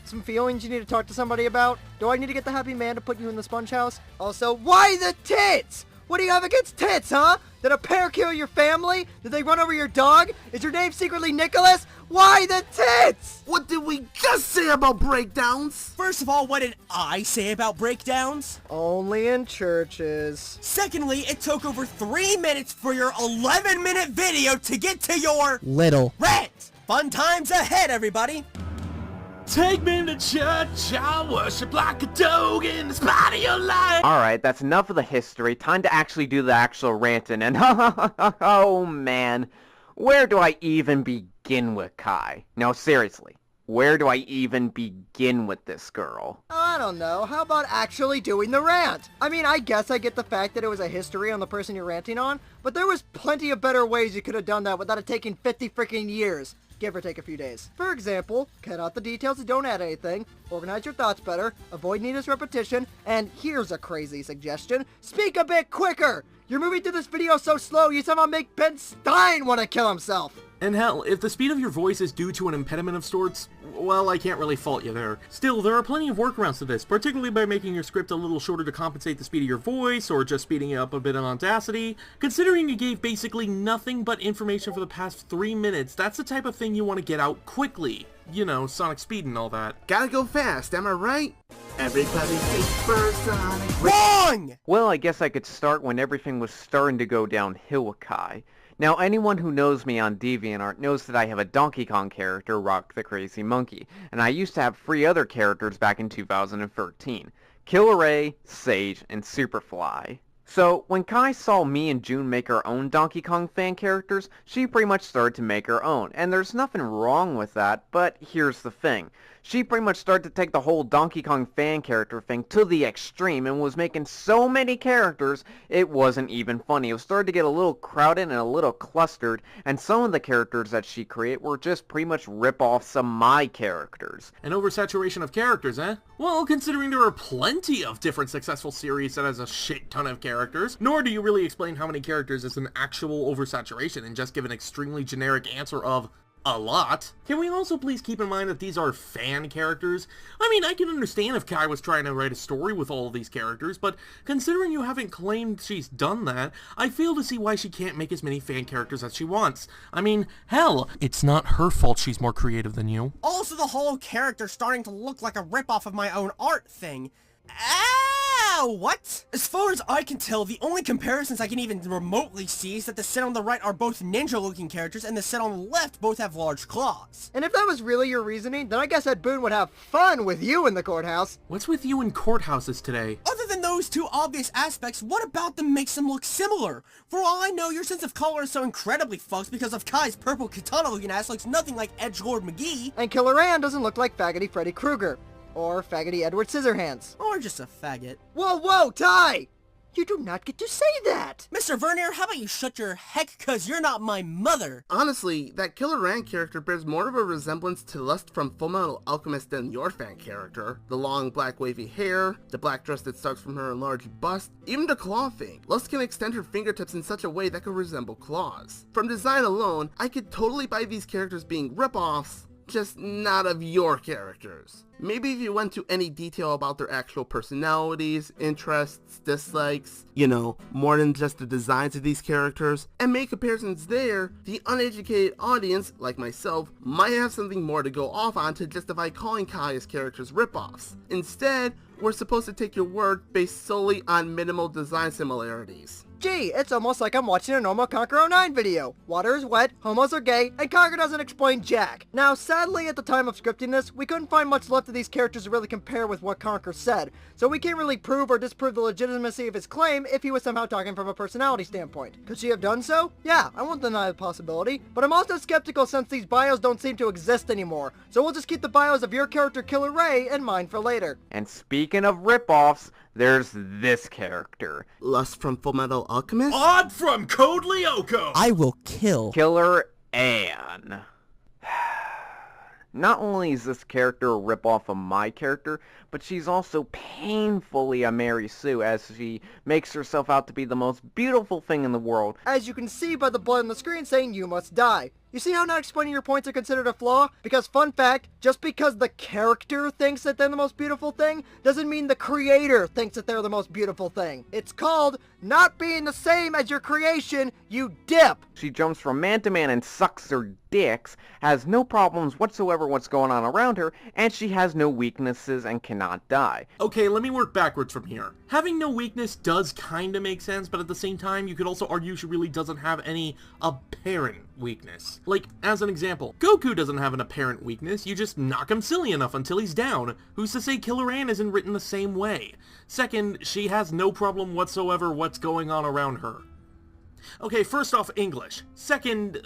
some feelings you need to talk to somebody about? Do I need to get the happy man to put you in the sponge house? Also, why the tits? What do you have against tits, huh? Did a pair kill your family? Did they run over your dog? Is your name secretly Nicholas? Why the tits? What did we just say about breakdowns? First of all, what did I say about breakdowns? Only in churches. Secondly, it took over 3 minutes for your 11-minute video to get to your little rant. Fun times ahead, everybody. Take me to church, I worship like a dog in the spot of your life. Alright, that's enough of the history. Time to actually do the actual ranting, and oh man. Where do I even begin with Kyah? No, seriously. Where do I even begin with this girl? I don't know. How about actually doing the rant? I mean, I guess I get the fact that it was a history on the person you're ranting on, but there was plenty of better ways you could have done that without it taking 50 freaking years. Give or take a few days. For example, cut out the details and don't add anything, organize your thoughts better, avoid needless repetition, and here's a crazy suggestion, speak a bit quicker! You're moving through this video so slow you somehow make Ben Stein want to kill himself! And hell, if the speed of your voice is due to an impediment of sorts, well, I can't really fault you there. Still, there are plenty of workarounds to this, particularly by making your script a little shorter to compensate the speed of your voice, or just speeding it up a bit on Audacity. Considering you gave basically nothing but information for the past 3 minutes, that's the type of thing you want to get out quickly. You know, Sonic speed and all that. Gotta go fast, am I right? Everybody take first Sonic. Wrong! Well, I guess I could start when everything was starting to go downhill with Kyah. Now, anyone who knows me on DeviantArt knows that I have a Donkey Kong character, Rock the Crazy Monkey, and I used to have 3 other characters back in 2013, Killer Ray, Sage, and Superfly. So, when Kyah saw me and June make our own Donkey Kong fan characters, she pretty much started to make her own, and there's nothing wrong with that, but here's the thing. She pretty much started to take the whole Donkey Kong fan character thing to the extreme and was making so many characters, it wasn't even funny. It was starting to get a little crowded and a little clustered, and some of the characters that she created were just pretty much rip-offs of my characters. An oversaturation of characters, eh? Well, considering there are plenty of different successful series that has a shit ton of characters, nor do you really explain how many characters is an actual oversaturation and just give an extremely generic answer of a lot. Can we also please keep in mind that these are fan characters? I mean, I can understand if Kyah was trying to write a story with all of these characters, but considering you haven't claimed she's done that, I fail to see why she can't make as many fan characters as she wants. I mean, hell, it's not her fault she's more creative than you. Also, the whole character starting to look like a ripoff of my own art thing. What? As far as I can tell, the only comparisons I can even remotely see is that the set on the right are both ninja-looking characters, and the set on the left both have large claws. And if that was really your reasoning, then I guess that Boon would have fun with you in the courthouse. What's with you in courthouses today? Other than those two obvious aspects, what about them makes them look similar? For all I know, your sense of color is so incredibly fucked because of Kai's purple katana-looking ass looks nothing like Edgelord McGee. And Killer Ann doesn't look like faggoty Freddy Krueger. Or faggoty Edward Scissorhands. Or just a faggot. Whoa, Ty! You do not get to say that! Mr. Vernier, how about you shut your heck, cause you're not my mother? Honestly, that Killer Rand character bears more of a resemblance to Lust from Fullmetal Alchemist than your fan character. The long black wavy hair, the black dress that starts from her enlarged bust, even the claw thing. Lust can extend her fingertips in such a way that could resemble claws. From design alone, I could totally buy these characters being rip-offs, just not of your characters. Maybe if you went to any detail about their actual personalities, interests, dislikes, you know, more than just the designs of these characters, and make comparisons there, the uneducated audience, like myself, might have something more to go off on to justify calling Kyah's characters ripoffs. Instead, we're supposed to take your word based solely on minimal design similarities. Gee, it's almost like I'm watching a normal Conker 09 video. Water is wet, homos are gay, and Conker doesn't explain jack. Now, sadly, at the time of scripting this, we couldn't find much left of these characters to really compare with what Conker said, so we can't really prove or disprove the legitimacy of his claim if he was somehow talking from a personality standpoint. Could she have done so? Yeah, I won't deny the possibility, but I'm also skeptical since these bios don't seem to exist anymore, so we'll just keep the bios of your character Killer Ray in mind for later. And speaking of ripoffs, there's this character. Lust from Fullmetal Alchemist? Odd from Code Lyoko! I will kill Killer Ann. Not only is this character a ripoff of my character, but she's also painfully a Mary Sue, as she makes herself out to be the most beautiful thing in the world. As you can see by the blood on the screen saying you must die. You see how not explaining your points are considered a flaw? Because fun fact, just because the character thinks that they're the most beautiful thing, doesn't mean the creator thinks that they're the most beautiful thing. It's called not being the same as your creation, you dip! She jumps from man to man and sucks their dicks, has no problems whatsoever what's going on around her, and she has no weaknesses and cannot die. Okay, let me work backwards from here. Having no weakness does kinda make sense, but at the same time, you could also argue she really doesn't have any apparent weakness. Like, as an example, Goku doesn't have an apparent weakness, you just knock him silly enough until he's down. Who's to say Killer Ann isn't written the same way? Second, she has no problem whatsoever what's going on around her. Okay, first off, English. Second,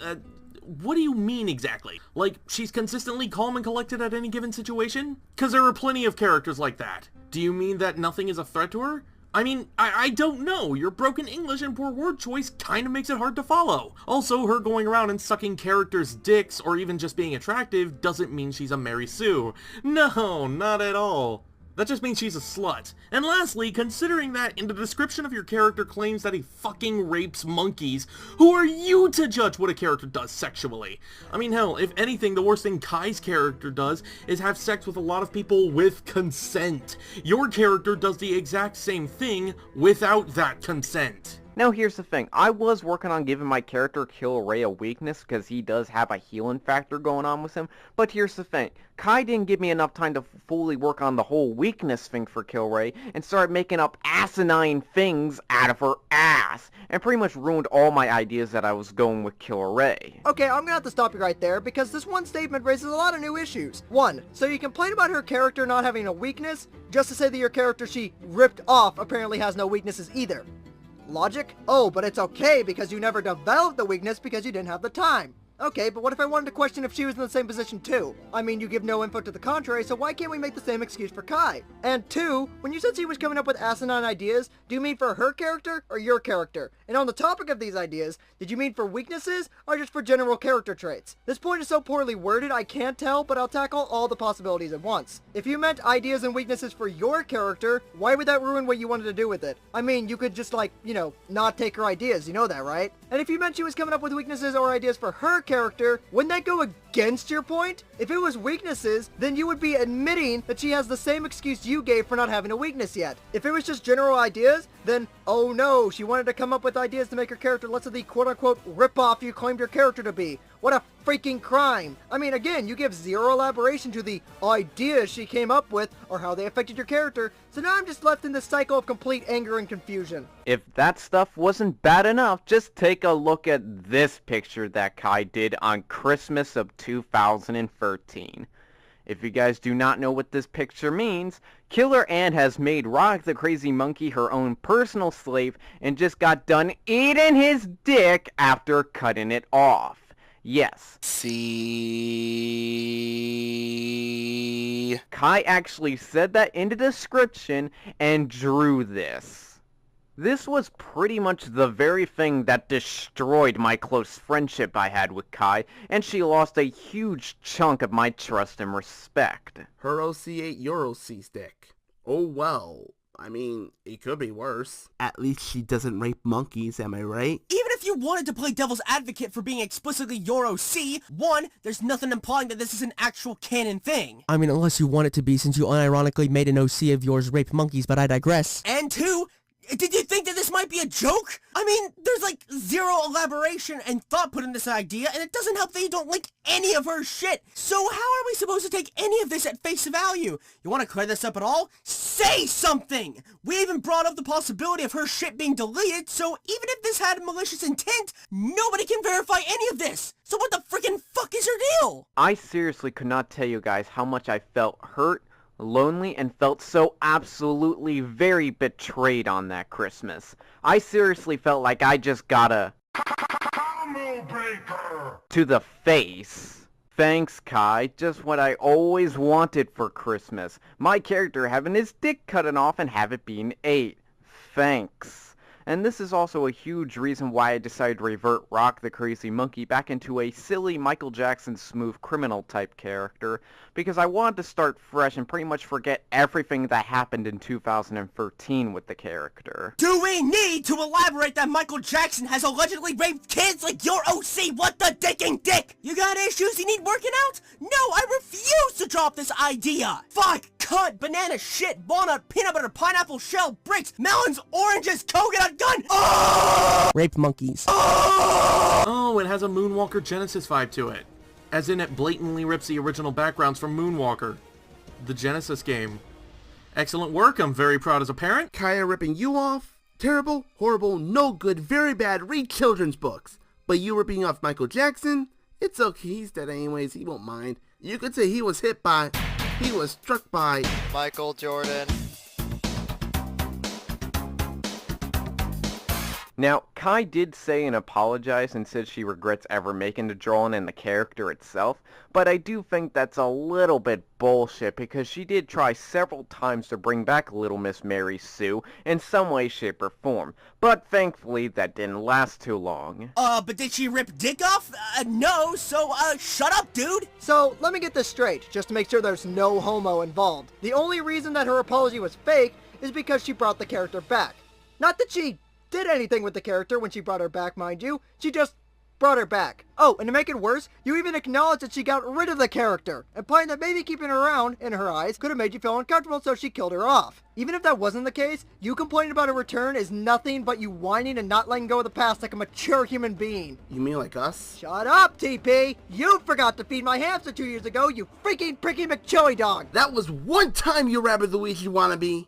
what do you mean exactly? Like, she's consistently calm and collected at any given situation? Because there are plenty of characters like that. Do you mean that nothing is a threat to her? I mean, I don't know. Your broken English and poor word choice kinda makes it hard to follow. Also, her going around and sucking characters' dicks, or even just being attractive, doesn't mean she's a Mary Sue. No, not at all. That just means she's a slut. And lastly, considering that in the description of your character claims that he fucking rapes monkeys, who are you to judge what a character does sexually? I mean, hell, if anything, the worst thing Kai's character does is have sex with a lot of people with consent. Your character does the exact same thing without that consent. Now here's the thing, I was working on giving my character Killer Ray a weakness because he does have a healing factor going on with him, but here's the thing, Kai didn't give me enough time to fully work on the whole weakness thing for Killer Ray and started making up asinine things out of her ass, and pretty much ruined all my ideas that I was going with Killer Ray. Okay, I'm gonna have to stop you right there because this one statement raises a lot of new issues. One, so you complain about her character not having a weakness, just to say that your character she ripped off apparently has no weaknesses either. Logic? Oh, but it's okay because you never developed the weakness because you didn't have the time. Okay, but what if I wanted to question if she was in the same position too? I mean, you give no info to the contrary, so why can't we make the same excuse for Kai? And two, when you said she was coming up with asinine ideas, do you mean for her character or your character? And on the topic of these ideas, did you mean for weaknesses or just for general character traits? This point is so poorly worded I can't tell, but I'll tackle all the possibilities at once. If you meant ideas and weaknesses for your character, why would that ruin what you wanted to do with it? I mean, you could just like, you know, not take her ideas, you know that, right? And if you meant she was coming up with weaknesses or ideas for her character, wouldn't that go against your point? If it was weaknesses, then you would be admitting that she has the same excuse you gave for not having a weakness yet. If it was just general ideas, then, oh no, she wanted to come up with ideas to make her character less of the quote-unquote rip-off you claimed your character to be. What a freaking crime! I mean, again, you give zero elaboration to the ideas she came up with or how they affected your character, so now I'm just left in this cycle of complete anger and confusion. If that stuff wasn't bad enough, just take a look at this picture that Kai did on Christmas of 2013. If you guys do not know what this picture means, Killer Ann has made Rock the Crazy Monkey her own personal slave and just got done eating his dick after cutting it off. Yes. See? Kai actually said that in the description and drew this. This was pretty much the very thing that destroyed my close friendship I had with Kai, and she lost a huge chunk of my trust and respect. Her OC ate your OC stick. Oh well. I mean, it could be worse. At least she doesn't rape monkeys, am I right? Even if you wanted to play devil's advocate for being explicitly your OC, 1, there's nothing implying that this is an actual canon thing. I mean, unless you want it to be, since you unironically made an OC of yours rape monkeys, but I digress. And 2, did you think that this might be a joke? I mean, there's like zero elaboration and thought put in this idea, and it doesn't help that you don't link any of her shit. So how are we supposed to take any of this at face value? You want to clear this up at all? Say something! We even brought up the possibility of her shit being deleted, so even if this had malicious intent, nobody can verify any of this. So what the freaking fuck is her deal? I seriously could not tell you guys how much I felt hurt, lonely, and felt so absolutely very betrayed on that Christmas. I seriously felt like I just got a combo breaker to the face. Thanks, Kai. Just what I always wanted for Christmas. My character having his dick cut off and have it being 8. Thanks. And this is also a huge reason why I decided to revert Rock the Crazy Monkey back into a silly Michael Jackson smooth criminal type character, because I wanted to start fresh and pretty much forget everything that happened in 2013 with the character. Do we need to elaborate that Michael Jackson has allegedly raped kids like your OC? What the dicking dick? You got issues you need working out? No, I refuse to drop this idea. Fuck, cunt, banana, shit, walnut, peanut butter, pineapple, shell, bricks, melons, oranges, coconut, gun! Oh! Rape monkeys. Oh, it has a Moonwalker Genesis vibe to it. As in, it blatantly rips the original backgrounds from Moonwalker, the Genesis game. Excellent work, I'm very proud as a parent. Kyah ripping you off? Terrible, horrible, no good, very bad, read children's books. But you ripping off Michael Jackson? It's okay, he's dead anyways, he won't mind. You could say he was struck by Michael Jordan. Now, Kai did say and apologize and said she regrets ever making the drawing and the character itself, but I do think that's a little bit bullshit because she did try several times to bring back Little Miss Mary Sue in some way, shape, or form, but thankfully that didn't last too long. But did she rip dick off? No, so, shut up, dude! So, let me get this straight, just to make sure there's no homo involved. The only reason that her apology was fake is because she brought the character back. Not that she did anything with the character when she brought her back, mind you. She just brought her back. Oh, and to make it worse, you even acknowledged that she got rid of the character, implying that maybe keeping her around, in her eyes, could have made you feel uncomfortable, so she killed her off. Even if that wasn't the case, you complaining about her return is nothing but you whining and not letting go of the past like a mature human being. You mean like us? Shut up, TP! You forgot to feed my hamster 2 years ago, you freaking pricky McChoey dog! That was one time, you Rabbit Luigi wannabe!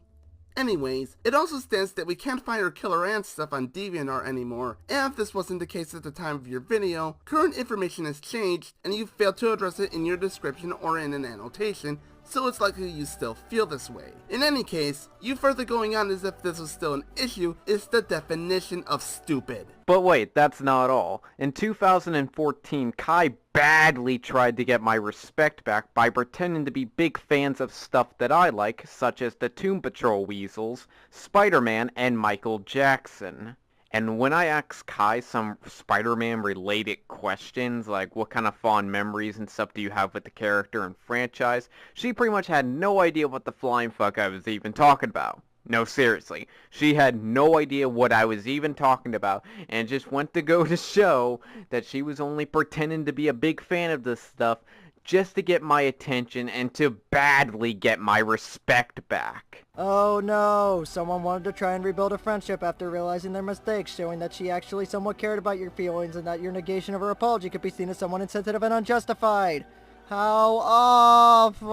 Anyways, it also stands that we can't find her Killer Ant stuff on DeviantArt anymore, and if this wasn't the case at the time of your video, current information has changed, and you failed to address it in your description or in an annotation, so it's likely you still feel this way. In any case, you further going on as if this was still an issue is the definition of stupid. But wait, that's not all. In 2014, Kai badly tried to get my respect back by pretending to be big fans of stuff that I like, such as the Toon Patrol Weasels, Spider-Man, and Michael Jackson. And when I asked Kai some Spider-Man related questions, like what kind of fond memories and stuff do you have with the character and franchise, she pretty much had no idea what the flying fuck I was even talking about. No, seriously, she had no idea what I was even talking about, and just went to go to show that she was only pretending to be a big fan of this stuff just to get my attention and to badly get my respect back. Oh no, someone wanted to try and rebuild a friendship after realizing their mistakes, showing that she actually somewhat cared about your feelings and that your negation of her apology could be seen as somewhat insensitive and unjustified. How awful!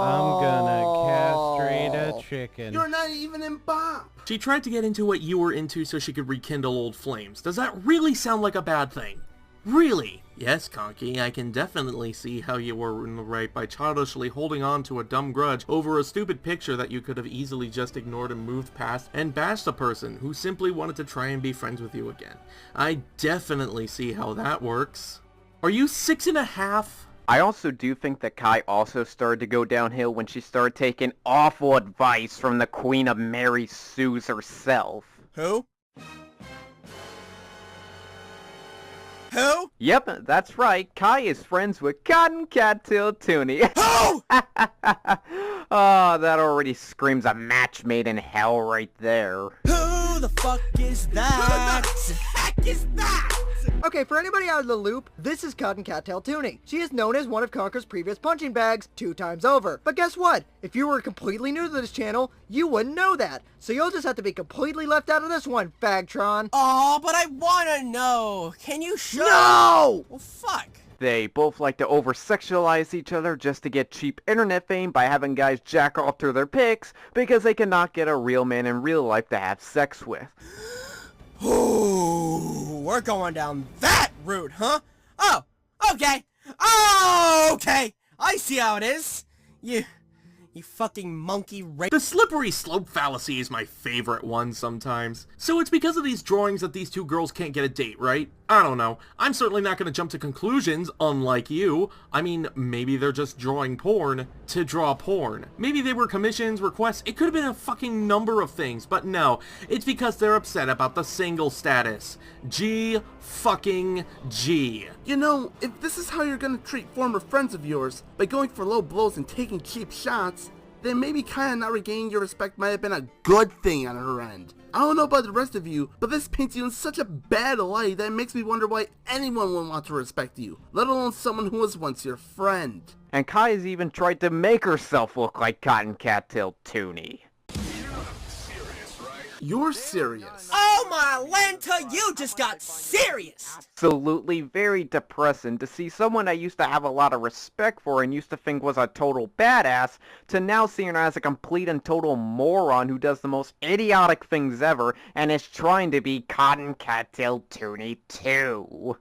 I'm gonna castrate a chicken. You're not even in BOP! She tried to get into what you were into so she could rekindle old flames. Does that really sound like a bad thing? Really? Yes, Conky, I can definitely see how you were in the right by childishly holding on to a dumb grudge over a stupid picture that you could have easily just ignored and moved past and bashed a person who simply wanted to try and be friends with you again. I definitely see how that works. Are you 6.5? I also do think that Kai also started to go downhill when she started taking awful advice from the Queen of Mary Sue's herself. Who? Who? Yep, that's right. Kai is friends with Cotton Cattail Toonie. Who? Oh, that already screams a match made in hell right there. Who the fuck is that? Who the heck is that? Okay, for anybody out of the loop, this is Cotton Cattail Toonie. She is known as one of Conker's previous punching bags 2 times over. But guess what? If you were completely new to this channel, you wouldn't know that. So you'll just have to be completely left out of this one, Fagtron. Oh, but I wanna know. Can you show? No! Well, fuck. They both like to over-sexualize each other just to get cheap internet fame by having guys jack off to their pics because they cannot get a real man in real life to have sex with. Ooh, we're going down that route, huh? Oh, okay. Oh, okay. I see how it is. You fucking monkey rape. The slippery slope fallacy is my favorite one sometimes. So it's because of these drawings that these two girls can't get a date, right? I don't know. I'm certainly not going to jump to conclusions, unlike you. I mean, maybe they're just drawing porn to draw porn. Maybe they were commissions, requests, it could have been a fucking number of things, but no. It's because they're upset about the single status. G fucking G. You know, if this is how you're gonna treat former friends of yours, by going for low blows and taking cheap shots, then maybe Kyah not regaining your respect might have been a good thing on her end. I don't know about the rest of you, but this paints you in such a bad light that it makes me wonder why anyone would want to respect you, let alone someone who was once your friend. And Kyah's even tried to make herself look like Cotton Cattail Toonie. You're serious. Oh my Lanta, you just got serious! Absolutely very depressing to see someone I used to have a lot of respect for and used to think was a total badass, to now seeing her as a complete and total moron who does the most idiotic things ever and is trying to be Cotton Cattail Toonie too.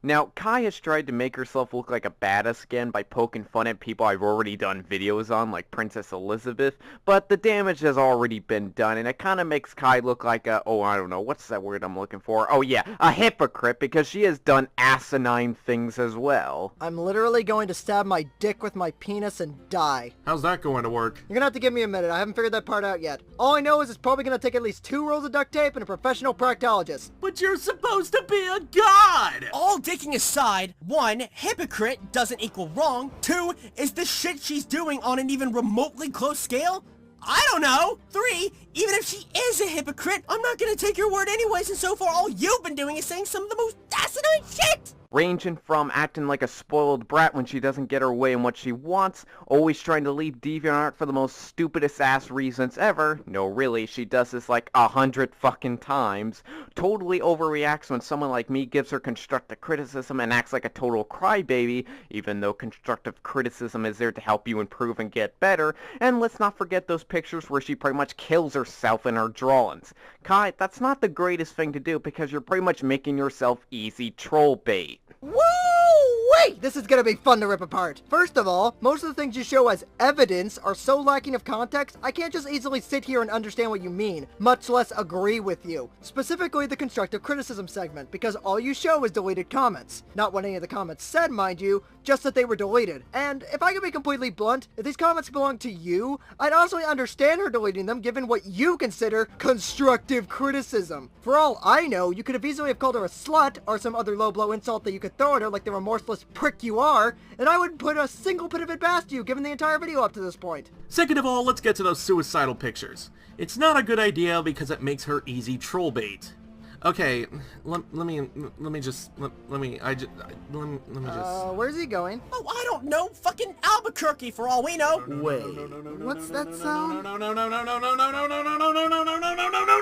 Now, Kyah's tried to make herself look like a badass again by poking fun at people I've already done videos on, like Princess Elizabeth, but the damage has already been done, and it kind of makes Kyah look like a, oh, I don't know, what's that word I'm looking for? Oh yeah, a hypocrite, because she has done asinine things as well. I'm literally going to stab my dick with my penis and die. How's that going to work? You're gonna have to give me a minute, I haven't figured that part out yet. All I know is it's probably gonna take at least 2 rolls of duct tape and a professional proctologist. But you're supposed to be a god! All taking aside, 1, hypocrite doesn't equal wrong. 2, is the shit she's doing on an even remotely close scale? I don't know. 3, even if she is a hypocrite, I'm not gonna take your word anyways, and so far all you've been doing is saying some of the most asinine shit! Ranging from acting like a spoiled brat when she doesn't get her way in what she wants, always trying to leave DeviantArt for the most stupidest ass reasons ever. No, really, she does this like 100 fucking times. Totally overreacts when someone like me gives her constructive criticism and acts like a total crybaby, even though constructive criticism is there to help you improve and get better. And let's not forget those pictures where she pretty much kills herself in her drawings. Kyah, that's not the greatest thing to do because you're pretty much making yourself easy troll bait. Woo-wee! This is gonna be fun to rip apart. First of all, most of the things you show as evidence are so lacking of context, I can't just easily sit here and understand what you mean, much less agree with you. Specifically the constructive criticism segment, because all you show is deleted comments. Not what any of the comments said, mind you, just that they were deleted. And if I could be completely blunt, if these comments belong to you, I'd honestly understand her deleting them given what you consider constructive criticism. For all I know, you could have easily have called her a slut or some other low blow insult that you could throw at her like the remorseless prick you are, and I wouldn't put a single bit of it past you given the entire video up to this point. Second of all, let's get to those suicidal pictures. It's not a good idea because it makes her easy troll bait. Okay, let me just. Where's he going? Oh, I don't know. Fucking Albuquerque for all we know. Wait, what's that sound?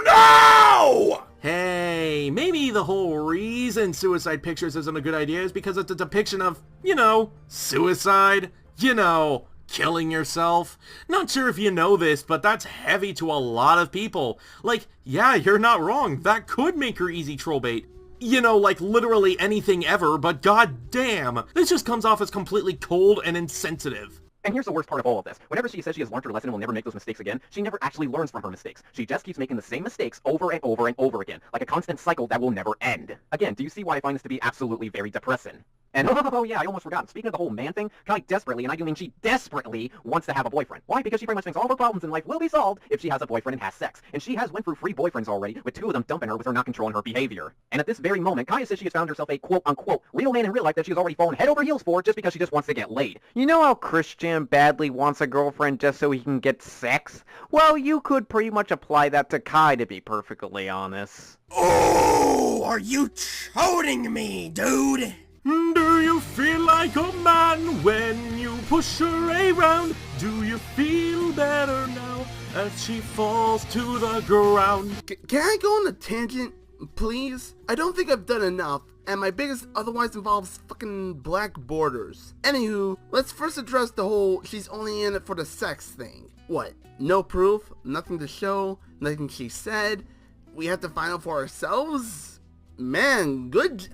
No! Hey, maybe the whole reason suicide pictures isn't a good idea is because it's a depiction of, you know, suicide, you know, killing yourself. Not sure if you know this, but that's heavy to a lot of people. Like, yeah, you're not wrong. That could make her easy troll bait. You know, like literally anything ever, but goddamn, this just comes off as completely cold and insensitive. And here's the worst part of all of this. Whenever she says she has learned her lesson and will never make those mistakes again, she never actually learns from her mistakes. She just keeps making the same mistakes over and over and over again, like a constant cycle that will never end. Again, do you see why I find this to be absolutely very depressing? And oh yeah, I almost forgot. Speaking of the whole man thing, Kyah desperately, and I do mean she desperately, wants to have a boyfriend. Why? Because she pretty much thinks all her problems in life will be solved if she has a boyfriend and has sex. And she has went through 3 boyfriends already, with 2 of them dumping her with her not controlling her behavior. And at this very moment, Kyah says she has found herself a quote-unquote real man in real life that she has already fallen head over heels for just because she just wants to get laid. You know how Christian badly wants a girlfriend just so he can get sex? Well, you could pretty much apply that to Kyah, to be perfectly honest. Oh, are you choking me, dude? Do you feel like a man when you push her around? Do you feel better now as she falls to the ground? Can I go on a tangent, please? I don't think I've done enough, and my biggest otherwise involves fucking black borders. Anywho, let's first address the whole she's only in it for the sex thing. What? No proof? Nothing to show? Nothing she said? We have to find out for ourselves? Man, good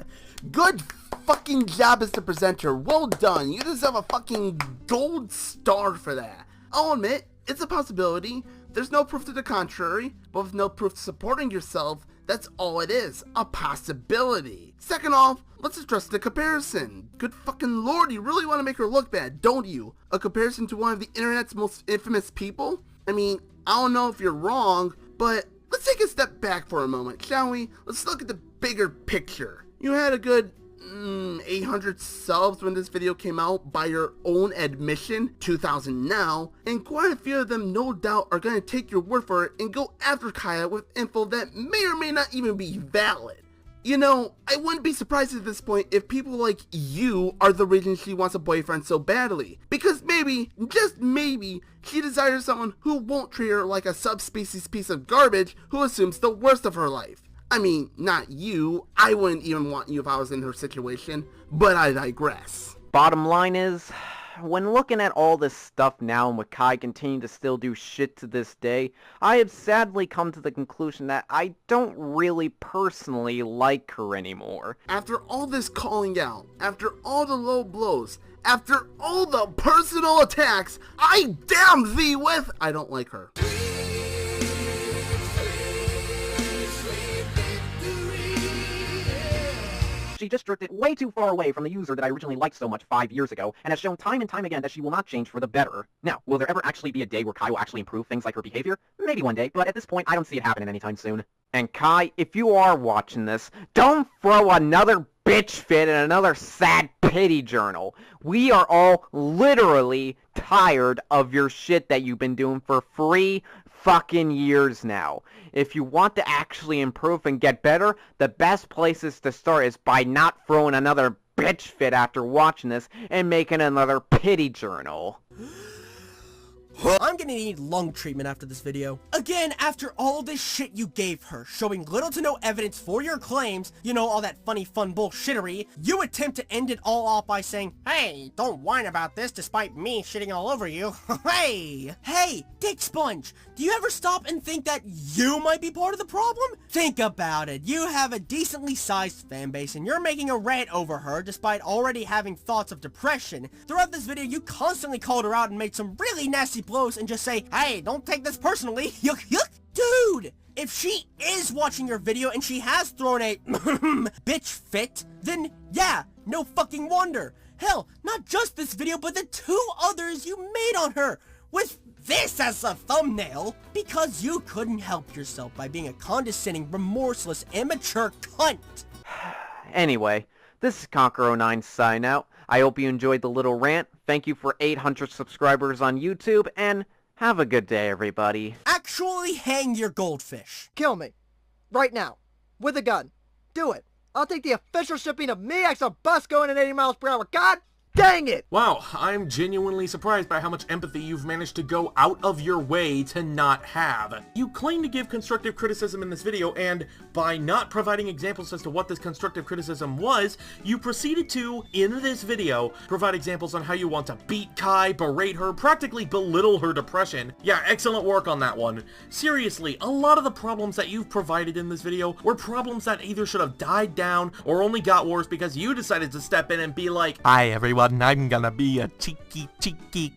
fucking job as the presenter. Well done. You deserve a fucking gold star for that. I'll admit, it's a possibility. There's no proof to the contrary, but with no proof supporting yourself, that's all it is. A possibility. Second off, let's address the comparison. Good fucking lord, you really want to make her look bad, don't you? A comparison to one of the internet's most infamous people? I mean, I don't know if you're wrong, but let's take a step back for a moment, shall we? Let's look at the bigger picture. You had a good 800 subs when this video came out by your own admission, 2,000 now, and quite a few of them no doubt are going to take your word for it and go after Kyah with info that may or may not even be valid. You know, I wouldn't be surprised at this point if people like you are the reason she wants a boyfriend so badly. Because maybe, just maybe, she desires someone who won't treat her like a subspecies piece of garbage who assumes the worst of her life. I mean, not you. I wouldn't even want you if I was in her situation, but I digress. Bottom line is, when looking at all this stuff now and with Kyah continuing to still do shit to this day, I have sadly come to the conclusion that I don't really personally like her anymore. After all this calling out, after all the low blows, after all the personal attacks, I damn thee with, I don't like her. She just drifted way too far away from the user that I originally liked so much 5 years ago, and has shown time and time again that she will not change for the better. Now, will there ever actually be a day where Kyah will actually improve things like her behavior? Maybe one day, but at this point, I don't see it happening anytime soon. And Kyah, if you are watching this, don't throw another bitch fit in another sad pity journal. We are all literally tired of your shit that you've been doing for 3 fucking years now. If you want to actually improve and get better, the best places to start is by not throwing another bitch fit after watching this and making another pity journal. I'm gonna need lung treatment after this video. Again, after all this shit you gave her, showing little to no evidence for your claims, you know, all that funny fun bullshittery, you attempt to end it all off by saying, hey, don't whine about this despite me shitting all over you. Hey, Dick Sponge, do you ever stop and think that you might be part of the problem? Think about it. You have a decently sized fan base and you're making a rant over her despite already having thoughts of depression. Throughout this video, you constantly called her out and made some really nasty blows and just say, hey, don't take this personally. Yuck, yuck. Dude, if she is watching your video and she has thrown a bitch fit, then yeah, no fucking wonder. Hell, not just this video, but the 2 others you made on her, with this as a thumbnail, because you couldn't help yourself by being a condescending, remorseless, immature cunt. Anyway, this is Conker09 sign out. I hope you enjoyed the little rant. Thank you for 800 subscribers on YouTube, and have a good day, everybody. Actually hang your goldfish. Kill me. Right now. With a gun. Do it. I'll take the official shipping of me X a bus going at 80 miles per hour. God dang it! Wow, I'm genuinely surprised by how much empathy you've managed to go out of your way to not have. You claim to give constructive criticism in this video, and by not providing examples as to what this constructive criticism was, you proceeded to, in this video, provide examples on how you want to beat Kyah, berate her, practically belittle her depression. Yeah, excellent work on that one. Seriously, a lot of the problems that you've provided in this video were problems that either should have died down or only got worse because you decided to step in and be like, hi everyone. everyone, I'm gonna be a cheeky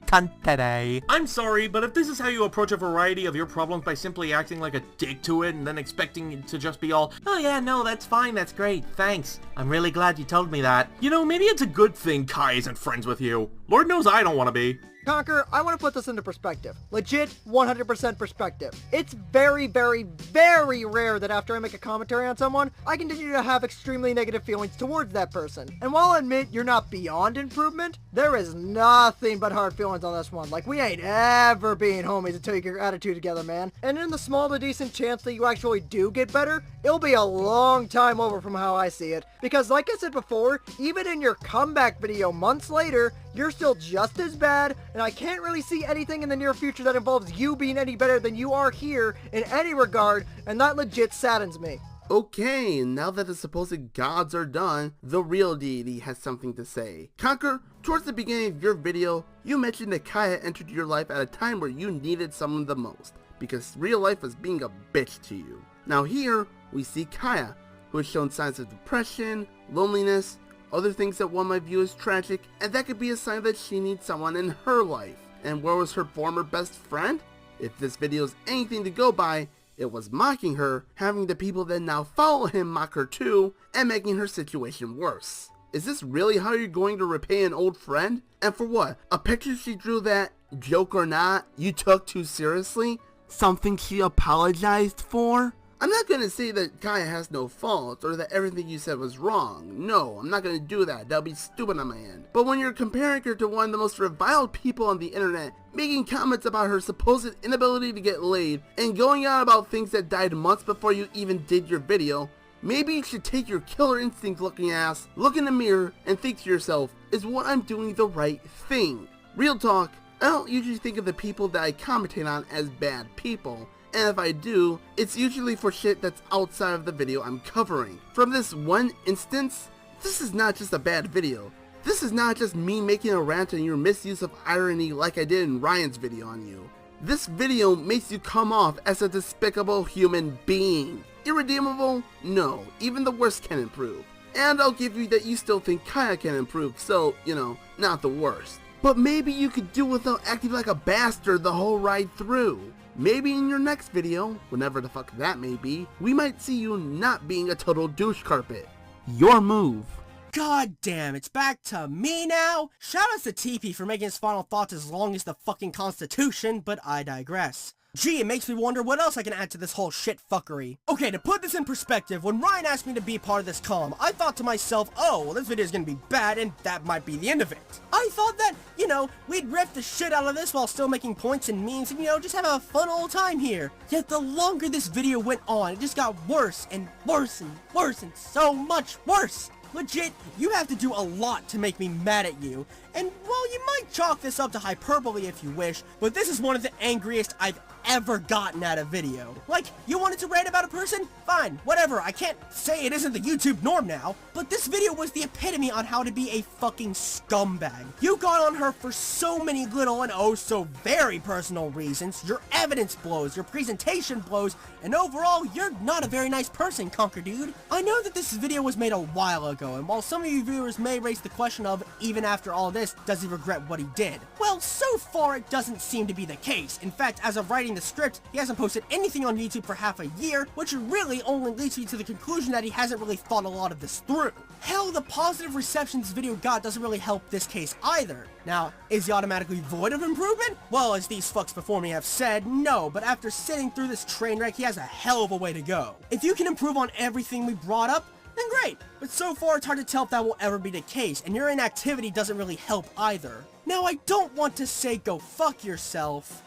cunt today. I'm sorry, but if this is how you approach a variety of your problems by simply acting like a dick to it and then expecting it to just be all, oh yeah, no, that's fine, that's great, thanks. I'm really glad you told me that. You know, maybe it's a good thing Kai isn't friends with you. Lord knows I don't want to be. Conker, I want to put this into perspective. Legit, 100% perspective. It's very, very, very rare that after I make a commentary on someone, I continue to have extremely negative feelings towards that person. And while I admit you're not beyond improvement, there is nothing but hard feelings on this one. Like, we ain't ever being homies until you get your attitude together, man. And in the small to decent chance that you actually do get better, it'll be a long time over from how I see it. Because like I said before, even in your comeback video months later, you're still just as bad, and I can't really see anything in the near future that involves you being any better than you are here in any regard, and that legit saddens me. Okay, now that the supposed gods are done, the real deity has something to say. Conker, towards the beginning of your video, you mentioned that Kyah entered your life at a time where you needed someone the most, because real life was being a bitch to you. Now here, we see Kyah, who has shown signs of depression, loneliness, other things that one might view as tragic, and that could be a sign that she needs someone in her life. And where was her former best friend? If this video is anything to go by, it was mocking her, having the people that now follow him mock her too, and making her situation worse. Is this really how you're going to repay an old friend? And for what? A picture she drew that, joke or not, you took too seriously? Something she apologized for? I'm not going to say that Kyah has no fault, or that everything you said was wrong. No, I'm not going to do that. That would be stupid on my end. But when you're comparing her to one of the most reviled people on the internet, making comments about her supposed inability to get laid, and going on about things that died months before you even did your video, maybe you should take your killer instinct looking ass, look in the mirror, and think to yourself, is what I'm doing the right thing? Real talk, I don't usually think of the people that I commentate on as bad people. And if I do, it's usually for shit that's outside of the video I'm covering. From this one instance, this is not just a bad video. This is not just me making a rant on your misuse of irony like I did in Ryan's video on you. This video makes you come off as a despicable human being. Irredeemable? No, even the worst can improve. And I'll give you that you still think Kyah can improve, so, you know, not the worst. But maybe you could do without acting like a bastard the whole ride through. Maybe in your next video, whenever the fuck that may be, we might see you not being a total douche carpet. Your move. God damn, it's back to me now? Shout out to TP for making his final thoughts as long as the fucking Constitution, but I digress. Gee, it makes me wonder what else I can add to this whole shit fuckery. Okay, to put this in perspective, when Ryan asked me to be part of this comm, I thought to myself, oh, well this video is gonna be bad and that might be the end of it. I thought that, you know, we'd riff the shit out of this while still making points and memes and, you know, just have a fun old time here. Yet the longer this video went on, it just got worse and worse and worse and so much worse. Legit, you have to do a lot to make me mad at you, and well, you might chalk this up to hyperbole if you wish, but this is one of the angriest I've ever gotten at a video. Like, you wanted to rant about a person? Fine, whatever, I can't say it isn't the YouTube norm now, but this video was the epitome on how to be a fucking scumbag. You got on her for so many little and oh so very personal reasons, your evidence blows, your presentation blows, and overall, you're not a very nice person, Conker dude. I know that this video was made a while ago, and while some of you viewers may raise the question of, even after all this, does he regret what he did? Well, so far it doesn't seem to be the case. In fact, as of writing the script, he hasn't posted anything on YouTube for half a year, which really only leads me to the conclusion that he hasn't really thought a lot of this through. Hell, the positive reception this video got doesn't really help this case either. Now, is he automatically void of improvement? Well, as these fucks before me have said, no, but after sitting through this train wreck, he has a hell of a way to go. If you can improve on everything we brought up, then great, but so far it's hard to tell if that will ever be the case, and your inactivity doesn't really help either. Now, I don't want to say go fuck yourself,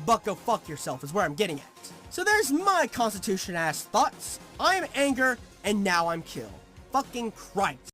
but go fuck yourself is where I'm getting at. So there's my Constitution-ass thoughts. I'm anger, and now I'm kill. Fucking Christ.